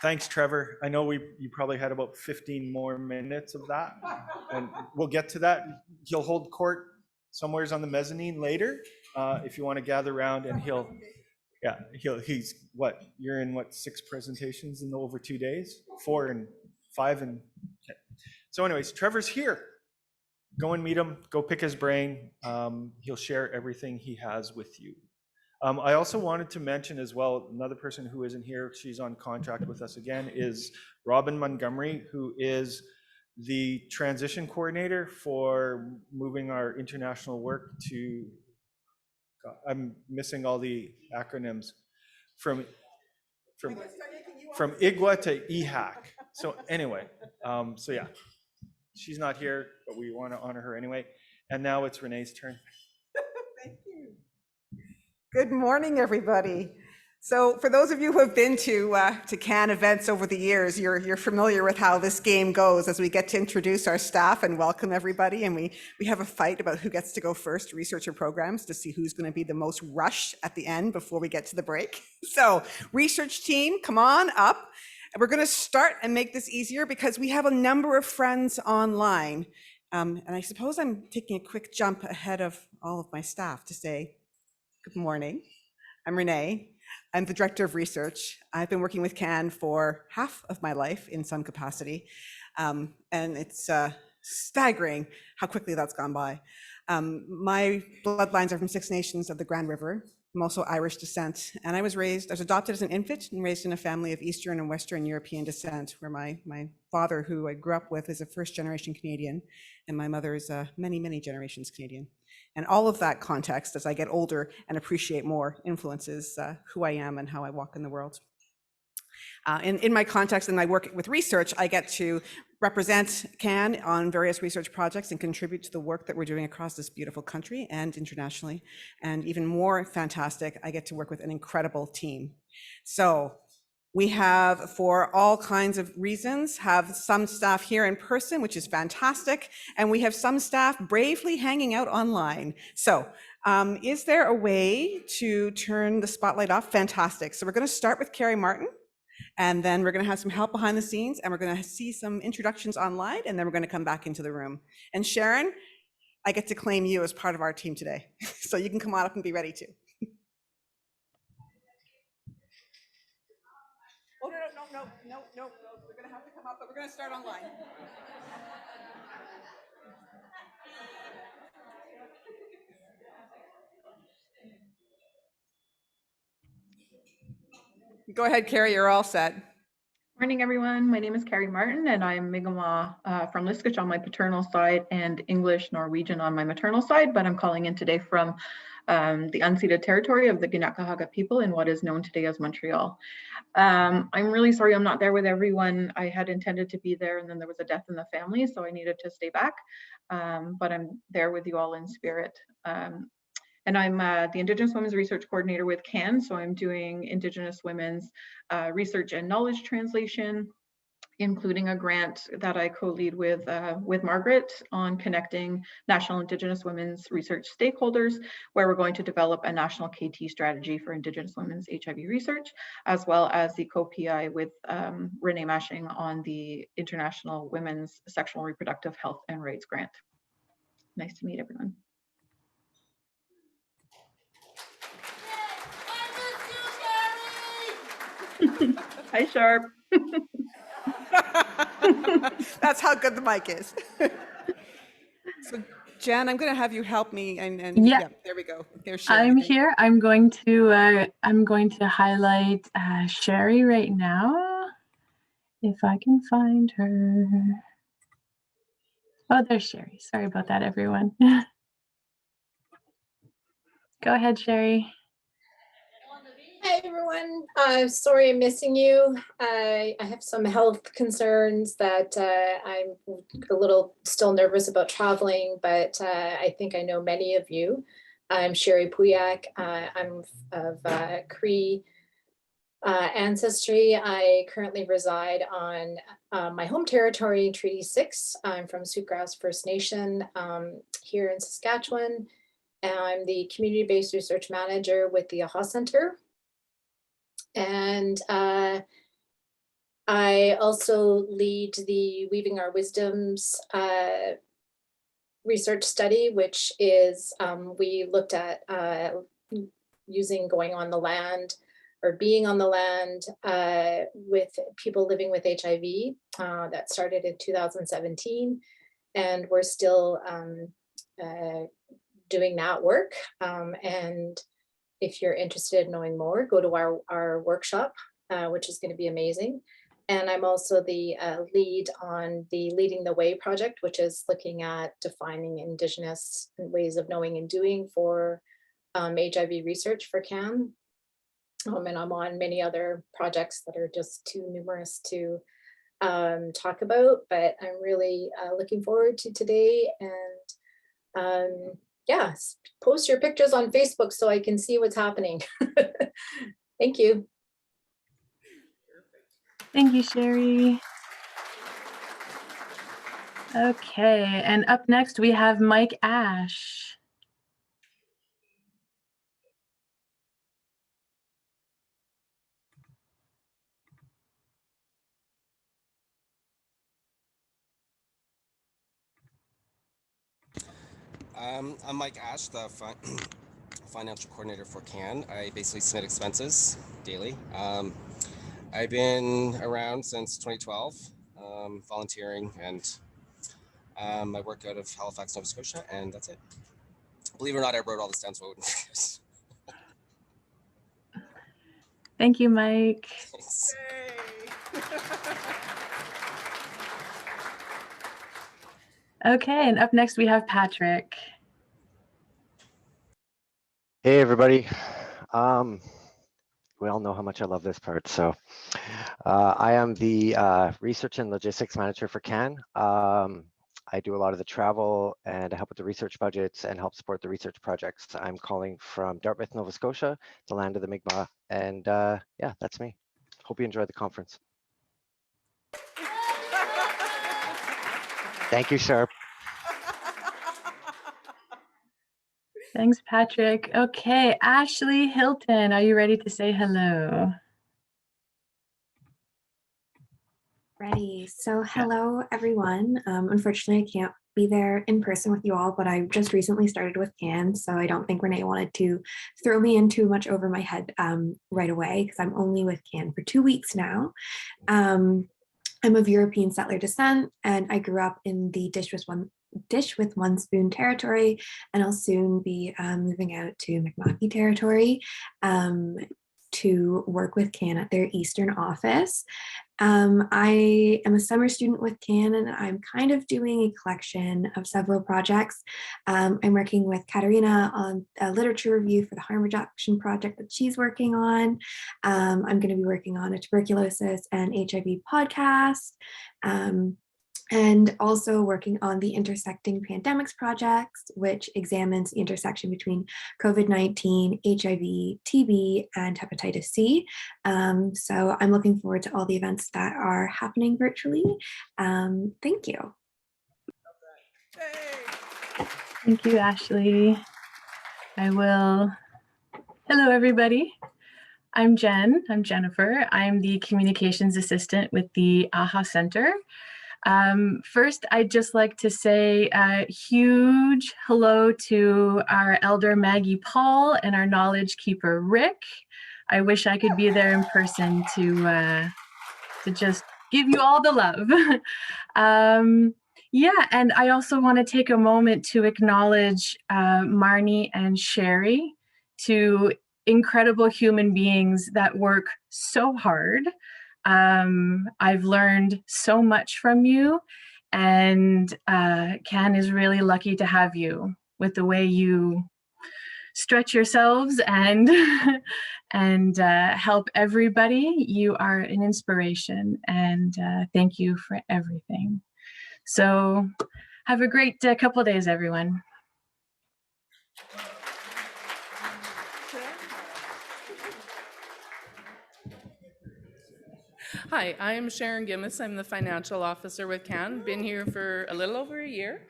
Thanks, Trevor. I know you probably had about 15 more minutes of that, and we'll get to that. He'll hold court somewheres on the mezzanine later, if you want to gather around, and he's what, you're in what, 6 presentations in over 2 days? 4 and 5 and okay. So anyways, Trevor's here. Go and meet him, go pick his brain. He'll share everything he has with you. I also wanted to mention as well, another person who isn't here, she's on contract with us again, is Robin Montgomery, who is the transition coordinator for moving our international work to, I'm missing all the acronyms, from IGWA to EHAC. So anyway, so yeah, she's not here, but we want to honor her anyway. And now it's Renee's turn. Thank you. Good morning, everybody. So for those of you who have been to CAAN events over the years, you're familiar with how this game goes as we get to introduce our staff and welcome everybody. And we have a fight about who gets to go first, researcher programs, to see who's going to be the most rushed at the end before we get to the break. So research team, come on up. And we're going to start and make this easier because we have a number of friends online. And I suppose I'm taking a quick jump ahead of all of my staff to say, good morning. I'm Renee. I'm the Director of Research. I've been working with CAAN for half of my life in some capacity. And it's staggering how quickly that's gone by. My bloodlines are from 6 nations of the Grand River. I'm also Irish descent. And I was adopted as an infant and raised in a family of Eastern and Western European descent, where my father, who I grew up with, is a first-generation Canadian, and my mother is many, many generations Canadian. And all of that context, as I get older and appreciate more, influences who I am and how I walk in the world. In my context and my work with research, I get to represent CAAN on various research projects and contribute to the work that we're doing across this beautiful country and internationally. And even more fantastic, I get to work with an incredible team. So we have, for all kinds of reasons, have some staff here in person, which is fantastic. And we have some staff bravely hanging out online. So is there a way to turn the spotlight off? Fantastic. So we're going to start with Carrie Martin. And then we're going to have some help behind the scenes, and we're going to see some introductions online, and then we're going to come back into the room. And Sharon, I get to claim you as part of our team today. So you can come on up and be ready to. Oh, no. We're going to have to come up, but we're going to start online. Go ahead, Carrie, you're all set. Morning, everyone. My name is Carrie Martin, and I'm Mi'kmaq from Liskitch on my paternal side and English Norwegian on my maternal side, but I'm calling in today from the unceded territory of the Ginakahaga people in what is known today as Montreal. I'm really sorry I'm not there with everyone. I had intended to be there, and then there was a death in the family, so I needed to stay back, but I'm there with you all in spirit. And I'm the Indigenous Women's Research Coordinator with CAAN, so I'm doing Indigenous women's research and knowledge translation including a grant that I co-lead with Margaret on connecting National Indigenous Women's research stakeholders, where we're going to develop a national KT strategy for Indigenous women's HIV research, as well as the co-PI with Renee Mashing on the International Women's Sexual and Reproductive Health and Rights Grant. Nice to meet everyone. Hi, Sharp. That's how good the mic is. So Jen, I'm going to have you help me, and Yeah. there we go. There's Sherry. I'm Thank you. here. I'm going to highlight Sherry right now, if I can find her. Oh, there's Sherry. Sorry about that, everyone. Go ahead, Sherry. Hi, everyone. Sorry I'm missing you. I have some health concerns that I'm a little still nervous about traveling, but I think I know many of you. I'm Sherry Puyak. I'm of Cree ancestry. I currently reside on my home territory, Treaty 6. I'm from Sweetgrass First Nation here in Saskatchewan. And I'm the community-based research manager with the AHA Center. And I also lead the Weaving Our Wisdoms research study, which is, we looked at using going on the land or being on the land with people living with HIV. That started in 2017, and we're still doing that work. And if you're interested in knowing more, go to our workshop, which is going to be amazing. And I'm also the lead on the Leading the Way project, which is looking at defining Indigenous ways of knowing and doing for HIV research for CAAN. And I'm on many other projects that are just too numerous to talk about, but I'm really looking forward to today. And yeah, post your pictures on Facebook so I can see what's happening. Thank you. Thank you, Sherry. Okay, and up next we have Mike Ash. I'm Mike Ash, the financial coordinator for CAAN. I basically submit expenses daily. I've been around since 2012, volunteering, and I work out of Halifax, Nova Scotia, and that's it. Believe it or not, I wrote all this down so I wouldn't forget. Thank you, Mike. Thanks. Okay, and up next we have Patrick. Hey, everybody. We all know how much I love this part. So I am the research and logistics manager for CAAN. I do a lot of the travel and I help with the research budgets and help support the research projects. I'm calling from Dartmouth, Nova Scotia, the land of the Mi'kmaq. And yeah, that's me. Hope you enjoy the conference. Thank you, Sharp. Thanks, Patrick. Okay, Ashley Hilton, are you ready to say hello? Ready. So hello, everyone. Unfortunately, I can't be there in person with you all, but I just recently started with CAAN, so I don't think Renee wanted to throw me in too much over my head right away, because I'm only with CAAN for 2 weeks now. I'm of European settler descent, and I grew up in the dish with one spoon territory, and I'll soon be moving out to Mi'kmaq territory to work with CAAN at their Eastern office. I am a summer student with CAAN, and I'm kind of doing a collection of several projects. I'm working with Katarina on a literature review for the harm reduction project that she's working on. I'm going to be working on a tuberculosis and HIV podcast. and also working on the Intersecting Pandemics projects, which examines the intersection between COVID-19, HIV, TB, and hepatitis C. So I'm looking forward to all the events that are happening virtually. Thank you. Thank you, Ashley. Hello, everybody. I'm Jennifer. I'm the communications assistant with the AHA Center. First, I'd just like to say a huge hello to our elder Maggie Paul and our knowledge keeper Rick. I wish I could be there in person to just give you all the love. Yeah, and I also want to take a moment to acknowledge Marnie and Sherry, two incredible human beings that work so hard. I've learned so much from you, and CAAN is really lucky to have you with the way you stretch yourselves and and help everybody. You are an inspiration, and thank you for everything. So have a great couple of days, everyone. Hi, I'm Sharon Gimmis. I'm the financial officer with CAAN. Been here for a little over a year.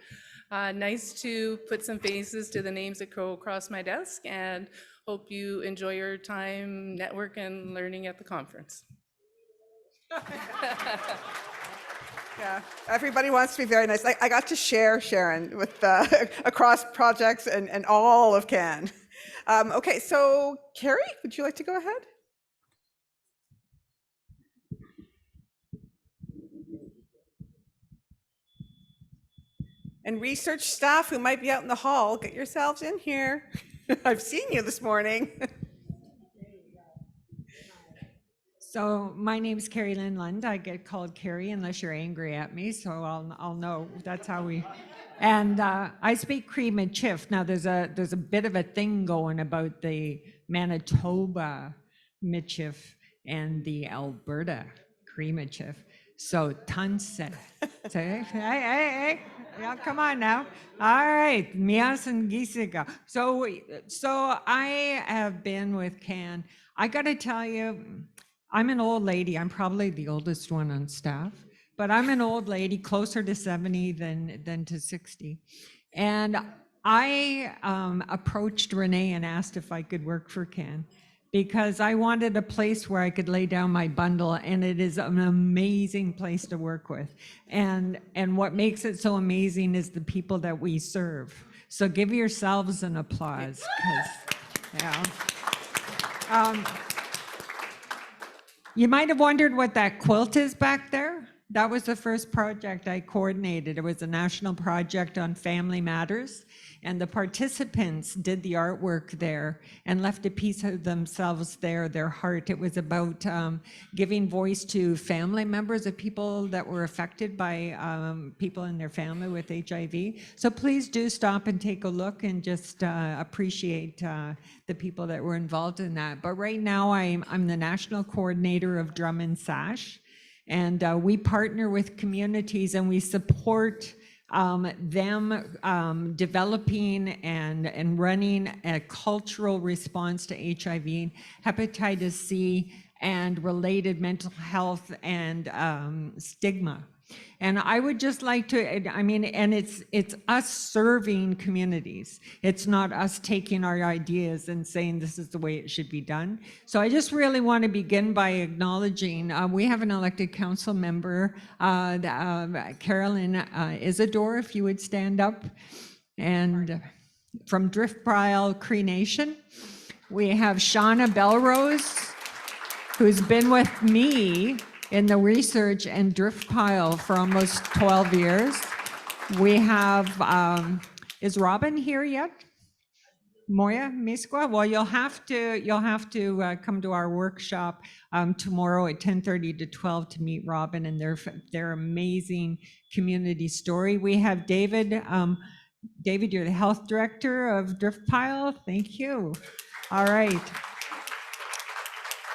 Nice to put some faces to the names that go across my desk, and hope you enjoy your time network and learning at the conference. Yeah, everybody wants to be very nice. I got to share, Sharon, with across projects and all of CAAN. Okay, so Carrie, would you like to go ahead? And research staff who might be out in the hall, get yourselves in here. I've seen you this morning. So my name's Carrie Lynn Lund. I get called Carrie unless you're angry at me, so I'll know. That's how we. And I speak Cree Michif. Now there's a bit of a thing going about the Manitoba Michif and the Alberta Cree Michif. So Tanse. Hey, yeah, come on now. All right, Mias and Gisiga. So I have been with CAAN. I got to tell you, I'm an old lady. I'm probably the oldest one on staff, but I'm an old lady, closer to 70 than to 60. And I approached Renee and asked if I could work for CAAN because I wanted a place where I could lay down my bundle, and it is an amazing place to work with. And what makes it so amazing is the people that we serve. So give yourselves an applause, because yeah. You might have wondered what that quilt is back there. That was the first project I coordinated. It was a national project on family matters, and the participants did the artwork there and left a piece of themselves there, their heart. It was about giving voice to family members of people that were affected by people in their family with HIV. So please do stop and take a look and just appreciate the people that were involved in that. But right now I'm the national coordinator of Drum and Sash. And we partner with communities and we support them developing and running a cultural response to HIV, hepatitis C, and related mental health and stigma. And I would just like to, I mean, and it's us serving communities. It's not us taking our ideas and saying this is the way it should be done. So I just really want to begin by acknowledging, we have an elected council member, Carolyn Isidore, if you would stand up, and from Driftpile Cree Nation. We have Shauna Belrose, who's been with me in the research and Driftpile for almost 12 years. We have, is Robin here yet? Moya Miskwa? Well, you'll have to come to our workshop tomorrow at 10:30 to 12 to meet Robin and their amazing community story. We have David. David, you're the health director of Driftpile. Thank you. All right.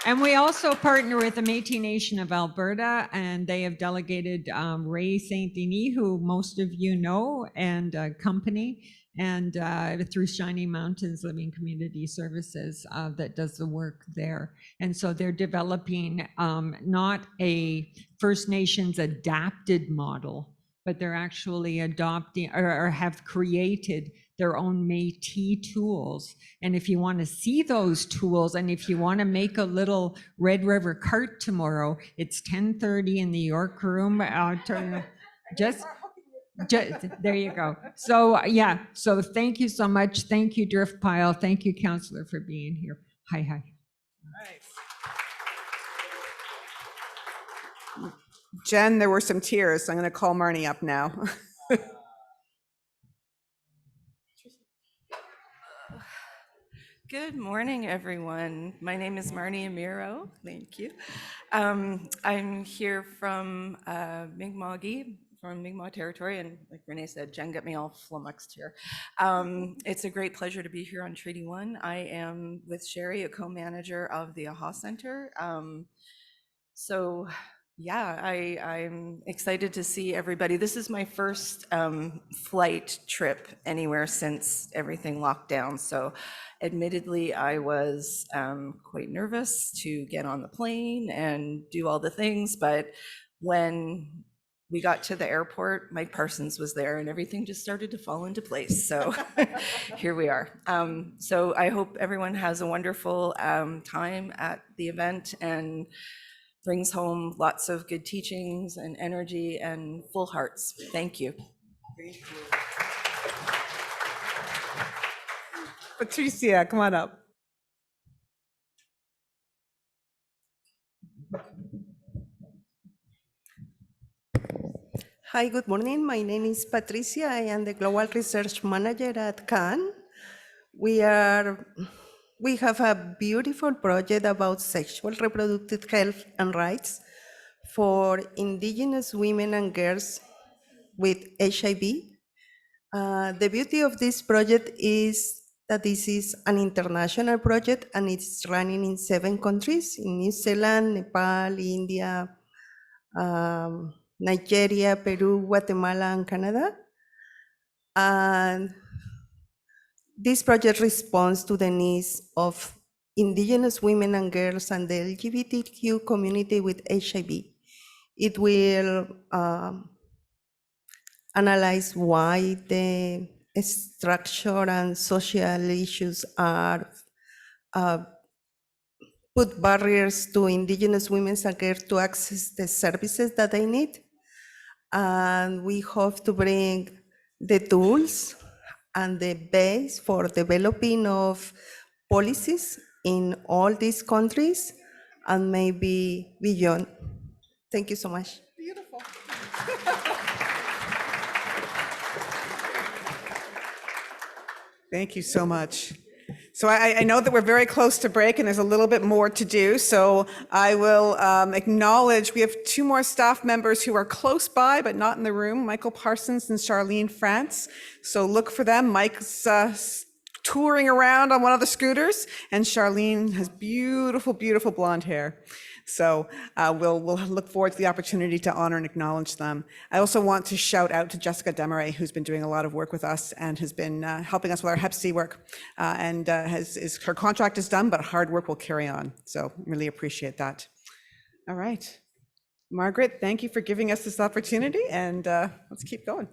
And we also partner with the Métis Nation of Alberta, and they have delegated Ray Saint Denis, who most of you know, and company, and through Shining Mountains Living Community Services that does the work there. And so they're developing not a First Nations adapted model, but they're actually adopting or have created their own Métis tools. And if you want to see those tools, and if you want to make a little Red River cart tomorrow, it's 10:30 in the York Room. Just there you go. So yeah, so thank you so much. Thank you, Drift Pile. Thank you, Councillor, for being here. Hi, hi. Jen, there were some tears, so I'm going to call Marnie up now. Good morning, everyone. My name is Marnie Amiro. Thank you. I'm here from Mi'kma'ki, from Mi'kmaq territory, and like Renee said, Jen got me all flummoxed here. It's a great pleasure to be here on Treaty 1. I am with Sherry, a co-manager of the AHA Center. So yeah, I'm excited to see everybody. This is my first flight trip anywhere since everything locked down. So admittedly, I was quite nervous to get on the plane and do all the things. But when we got to the airport, Mike Parsons was there and everything just started to fall into place. So here we are. So I hope everyone has a wonderful time at the event and brings home lots of good teachings and energy and full hearts. Thank you. Patricia, come on up. Hi, good morning. My name is Patricia. I am the Global Research Manager at CAAN. We have a beautiful project about sexual reproductive health and rights for Indigenous women and girls with HIV. The beauty of this project is that this is an international project and it's running in 7 countries, in New Zealand, Nepal, India, Nigeria, Peru, Guatemala, and Canada. And this project responds to the needs of Indigenous women and girls and the LGBTQ community with HIV. It will analyze why the structure and social issues are put barriers to Indigenous women and girls to access the services that they need. And we hope to bring the tools and the base for developing of policies in all these countries and maybe beyond. Thank you so much. Beautiful. Thank you so much. So I know that we're very close to break and there's a little bit more to do. So I will acknowledge we have 2 more staff members who are close by but not in the room, Michael Parsons and Charlene France. So look for them. Mike's touring around on one of the scooters and Charlene has beautiful, beautiful blonde hair. So we'll look forward to the opportunity to honor and acknowledge them. I also want to shout out to Jessica Demaray, who's been doing a lot of work with us and has been helping us with our Hep C work. Her contract is done, but hard work will carry on. So really appreciate that. All right. Margaret, thank you for giving us this opportunity and let's keep going.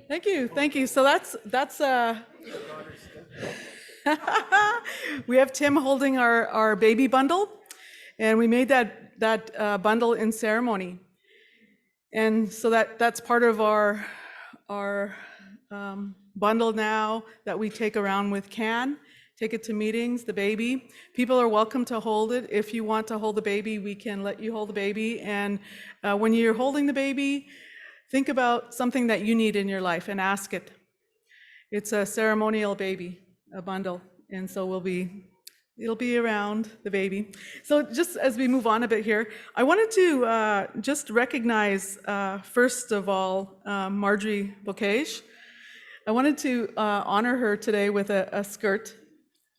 Thank you. So that's we have Tim holding our baby bundle, and we made that bundle in ceremony, and so that's part of our bundle now that we take around with CAAN. Take it to meetings, the baby. People are welcome to hold it. If you want to hold the baby, we can let you hold the baby. And when you're holding the baby, think about something that you need in your life and ask it. It's a ceremonial baby, a bundle. And so it'll be around the baby. So just as we move on a bit here, I wanted to just recognize, first of all, Marjorie Bocage. I wanted to honor her today with a skirt,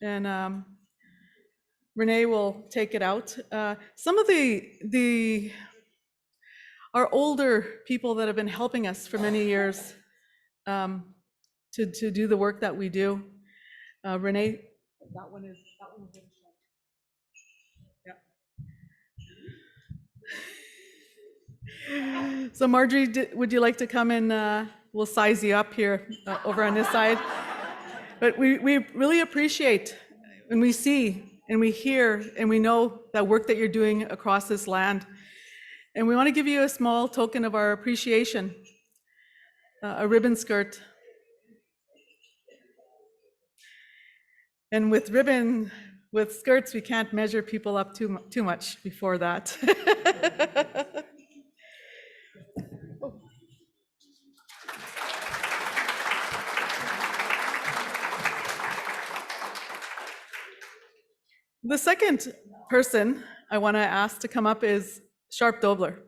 and Renee will take it out. Some of our older people that have been helping us for many years to do the work that we do. Renee, that one is yeah. So Marjorie, would you like to come and we'll size you up here over on this side. But we really appreciate when we see and we hear and we know that work that you're doing across this land. And we want to give you a small token of our appreciation, a ribbon skirt. And with skirts, we can't measure people up too much before that. The second person I want to ask to come up is Sharp Dobler.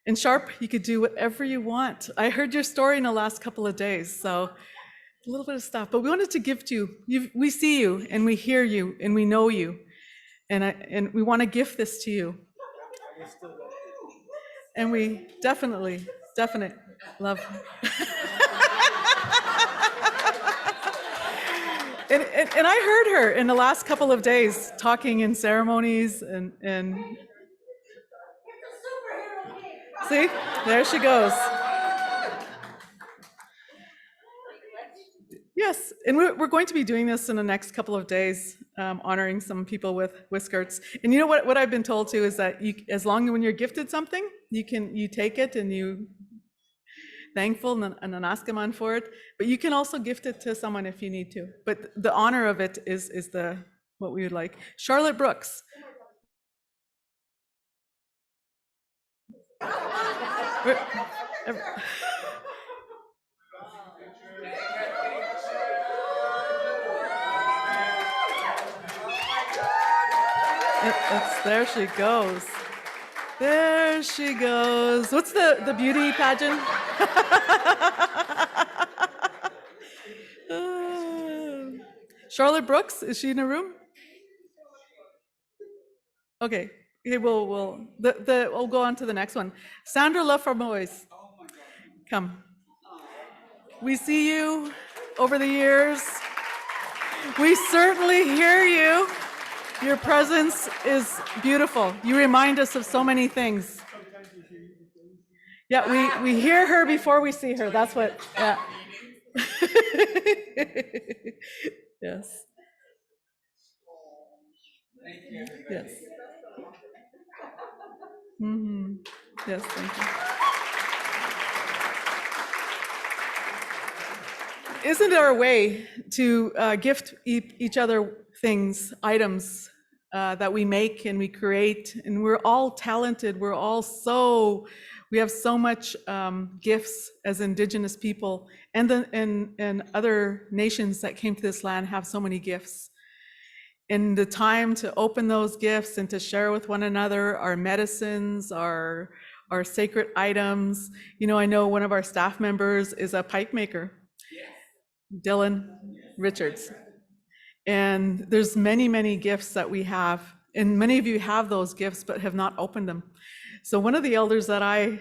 And Sharp, you could do whatever you want. I heard your story in the last couple of days, so a little bit of stuff, but we wanted to gift you. We see you and we hear you and we know you, and we want to gift this to you. And we definitely love. And I heard her in the last couple of days talking in ceremonies and see, there she goes. Yes, and we're going to be doing this in the next couple of days, honoring some people with skirts. And you know what I've been told too is that as long as when you're gifted something, you take it and you thankful and then ask them on for it. But you can also gift it to someone if you need to. But the honor of it is what we would like. Charlotte Brooks. There she goes. There she goes. What's the beauty pageant? Charlotte Brooks, is she in the room? Okay, we'll go on to the next one. Sandra Laformoise, come. We see you over the years. We certainly hear you. Your presence is beautiful. You remind us of so many things. Yeah, we hear her before we see her. That's what, yeah. Yes. Yes. Mm-hmm. Yes, thank you. Isn't there a way to gift each other things, items that we make and we create? And we're all talented. We have so much gifts as Indigenous people, and other nations that came to this land have so many gifts. And the time to open those gifts and to share with one another our medicines, our sacred items. You know, I know one of our staff members is a pipe maker, Dylan Richards. And there's many gifts that we have, and many of you have those gifts but have not opened them. So one of the elders that I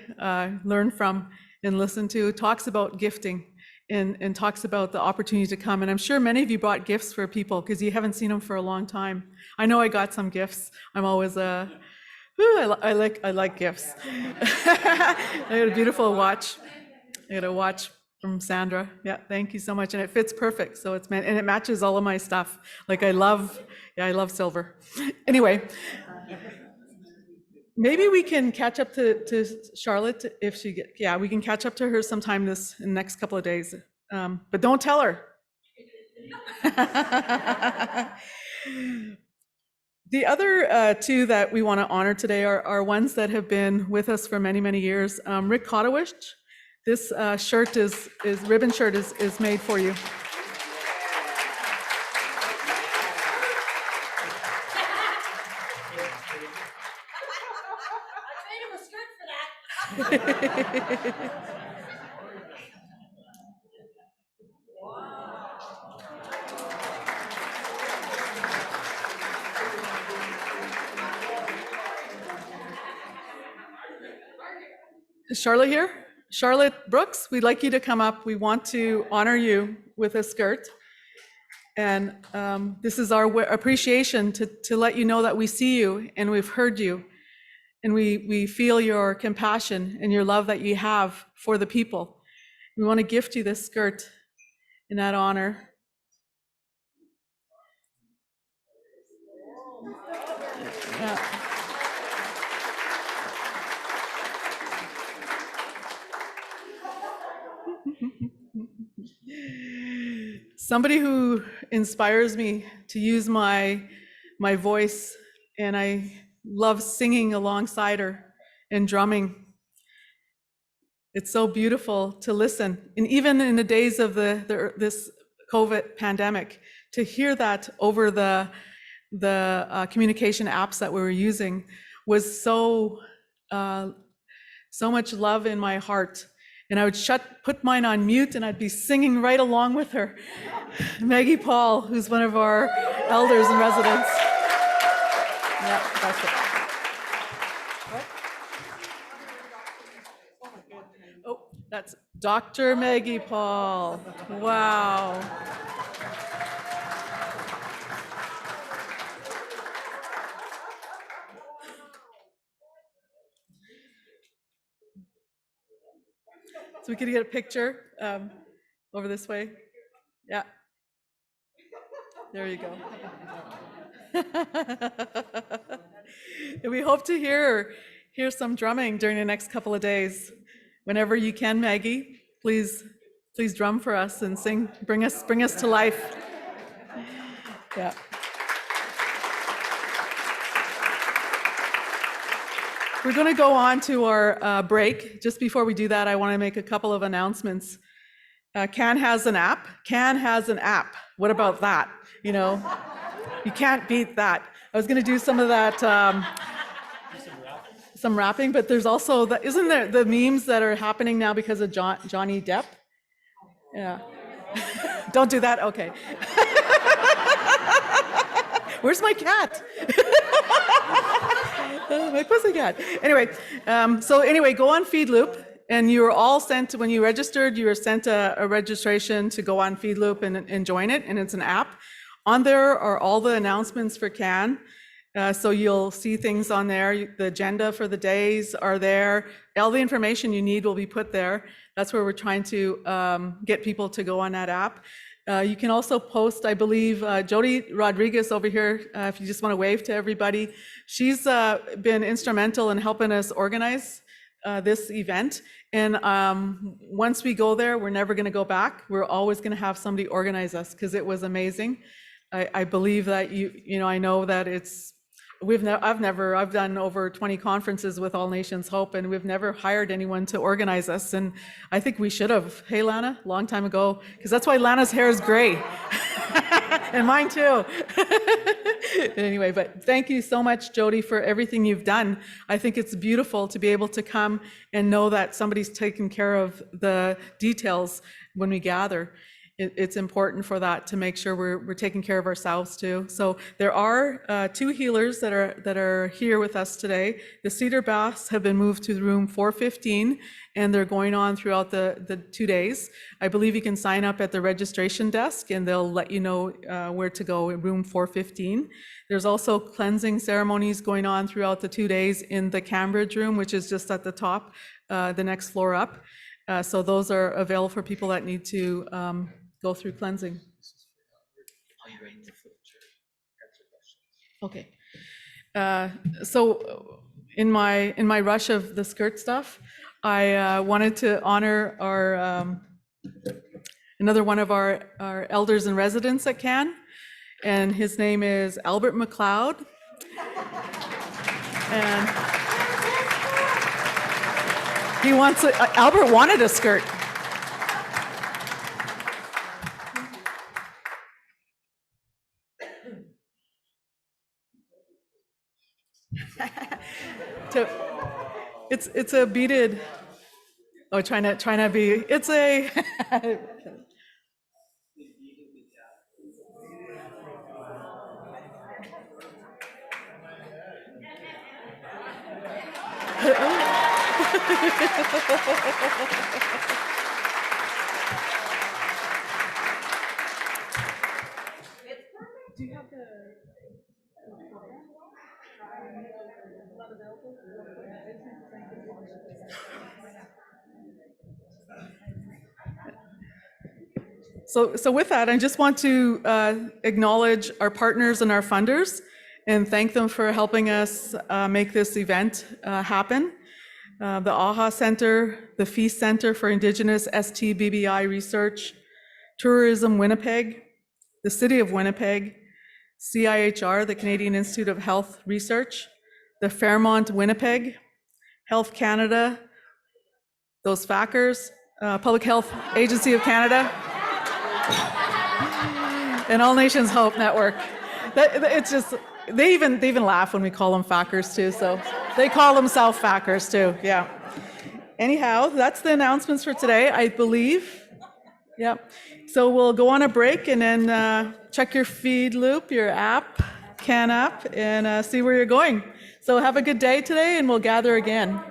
learned from and listened to talks about gifting and talks about the opportunity to come. And I'm sure many of you brought gifts for people because you haven't seen them for a long time. I know I got some gifts. I'm always I like gifts. I got a beautiful watch. I got a watch from Sandra. Yeah, thank you so much. And it fits perfect. So and it matches all of my stuff. Like I love silver. Anyway, maybe we can catch up to Charlotte if we can catch up to her sometime in the next couple of days. But don't tell her. The other two that we want to honor today are ones that have been with us for many years. Rick Kotowich, This shirt ribbon shirt is made for you. Is Charlotte here? Charlotte Brooks, we'd like you to come up. We want to honor you with a skirt. And this is our appreciation to let you know that we see you and we've heard you. And we feel your compassion and your love that you have for the people. We want to gift you this skirt in that honor. Yeah. Somebody who inspires me to use my voice, and I love singing alongside her and drumming. It's so beautiful to listen, and even in the days of this COVID pandemic, to hear that over the communication apps that we were using was so much love in my heart. And I would put mine on mute and I'd be singing right along with her. Maggie Paul, who's one of our elders in residence. Yeah, that's it. Oh, that's Dr. Maggie Paul. Wow. So we could get a picture over this way. Yeah. There you go. And we hope to hear some drumming during the next couple of days. Whenever you can, Maggie, please drum for us and sing. Bring us to life. Yeah. We're going to go on to our break. Just before we do that, I want to make a couple of announcements. CAAN has an app. CAAN has an app. What about that? You know, you can't beat that. I was going to do some of that, some rapping, but there's also, isn't there the memes that are happening now because of Johnny Depp? Yeah. Don't do that? Okay. Where's my cat? My pussycat. Anyway, go on FeedLoop, and you were all sent, when you registered, you were sent a registration to go on FeedLoop and join it, and it's an app. On there are all the announcements for CAAN, so you'll see things on there. The agenda for the days are there. All the information you need will be put there. That's where we're trying to get people to go on that app. You can also post, I believe, Jody Rodriguez over here, if you just want to wave to everybody. She's been instrumental in helping us organize this event. And once we go there, we're never going to go back. We're always going to have somebody organize us because it was amazing. I believe that I know that I've done over 20 conferences with All Nations Hope, and we've never hired anyone to organize us. And I think we should have. Hey, Lana, long time ago, because that's why Lana's hair is gray. And mine too. Anyway, but thank you so much, Jody, for everything you've done. I think it's beautiful to be able to come and know that somebody's taking care of the details when we gather. It's important for that to make sure we're taking care of ourselves too. So there are 2 healers that are here with us today. The cedar baths have been moved to room 415, and they're going on throughout the 2 days. I believe you can sign up at the registration desk, and they'll let you know where to go in room 415. There's also cleansing ceremonies going on throughout the 2 days in the Cambridge room, which is just at the top, the next floor up. So those are available for people that need to go through cleansing. Okay. So in my rush of the skirt stuff, I wanted to honor our another one of our elders in residence at CAAN, and his name is Albert Macleod. And He wants, Albert wanted a skirt. It's a beaded, oh, trying to be, it's a, do you have the So with that, I just want to acknowledge our partners and our funders and thank them for helping us make this event happen. The AHA Center, the Feast Center for Indigenous STBBI Research, Tourism Winnipeg, the City of Winnipeg, CIHR, the Canadian Institute of Health Research, the Fairmont Winnipeg, Health Canada, those FACers, Public Health Agency of Canada, and All Nations Hope Network. It's just, they even laugh when we call them FACers too, so they call themselves FACers too, yeah. Anyhow, that's the announcements for today, I believe. Yep. So we'll go on a break and then check your feed loop, your app, CAAN app, and see where you're going. So have a good day today and we'll gather again.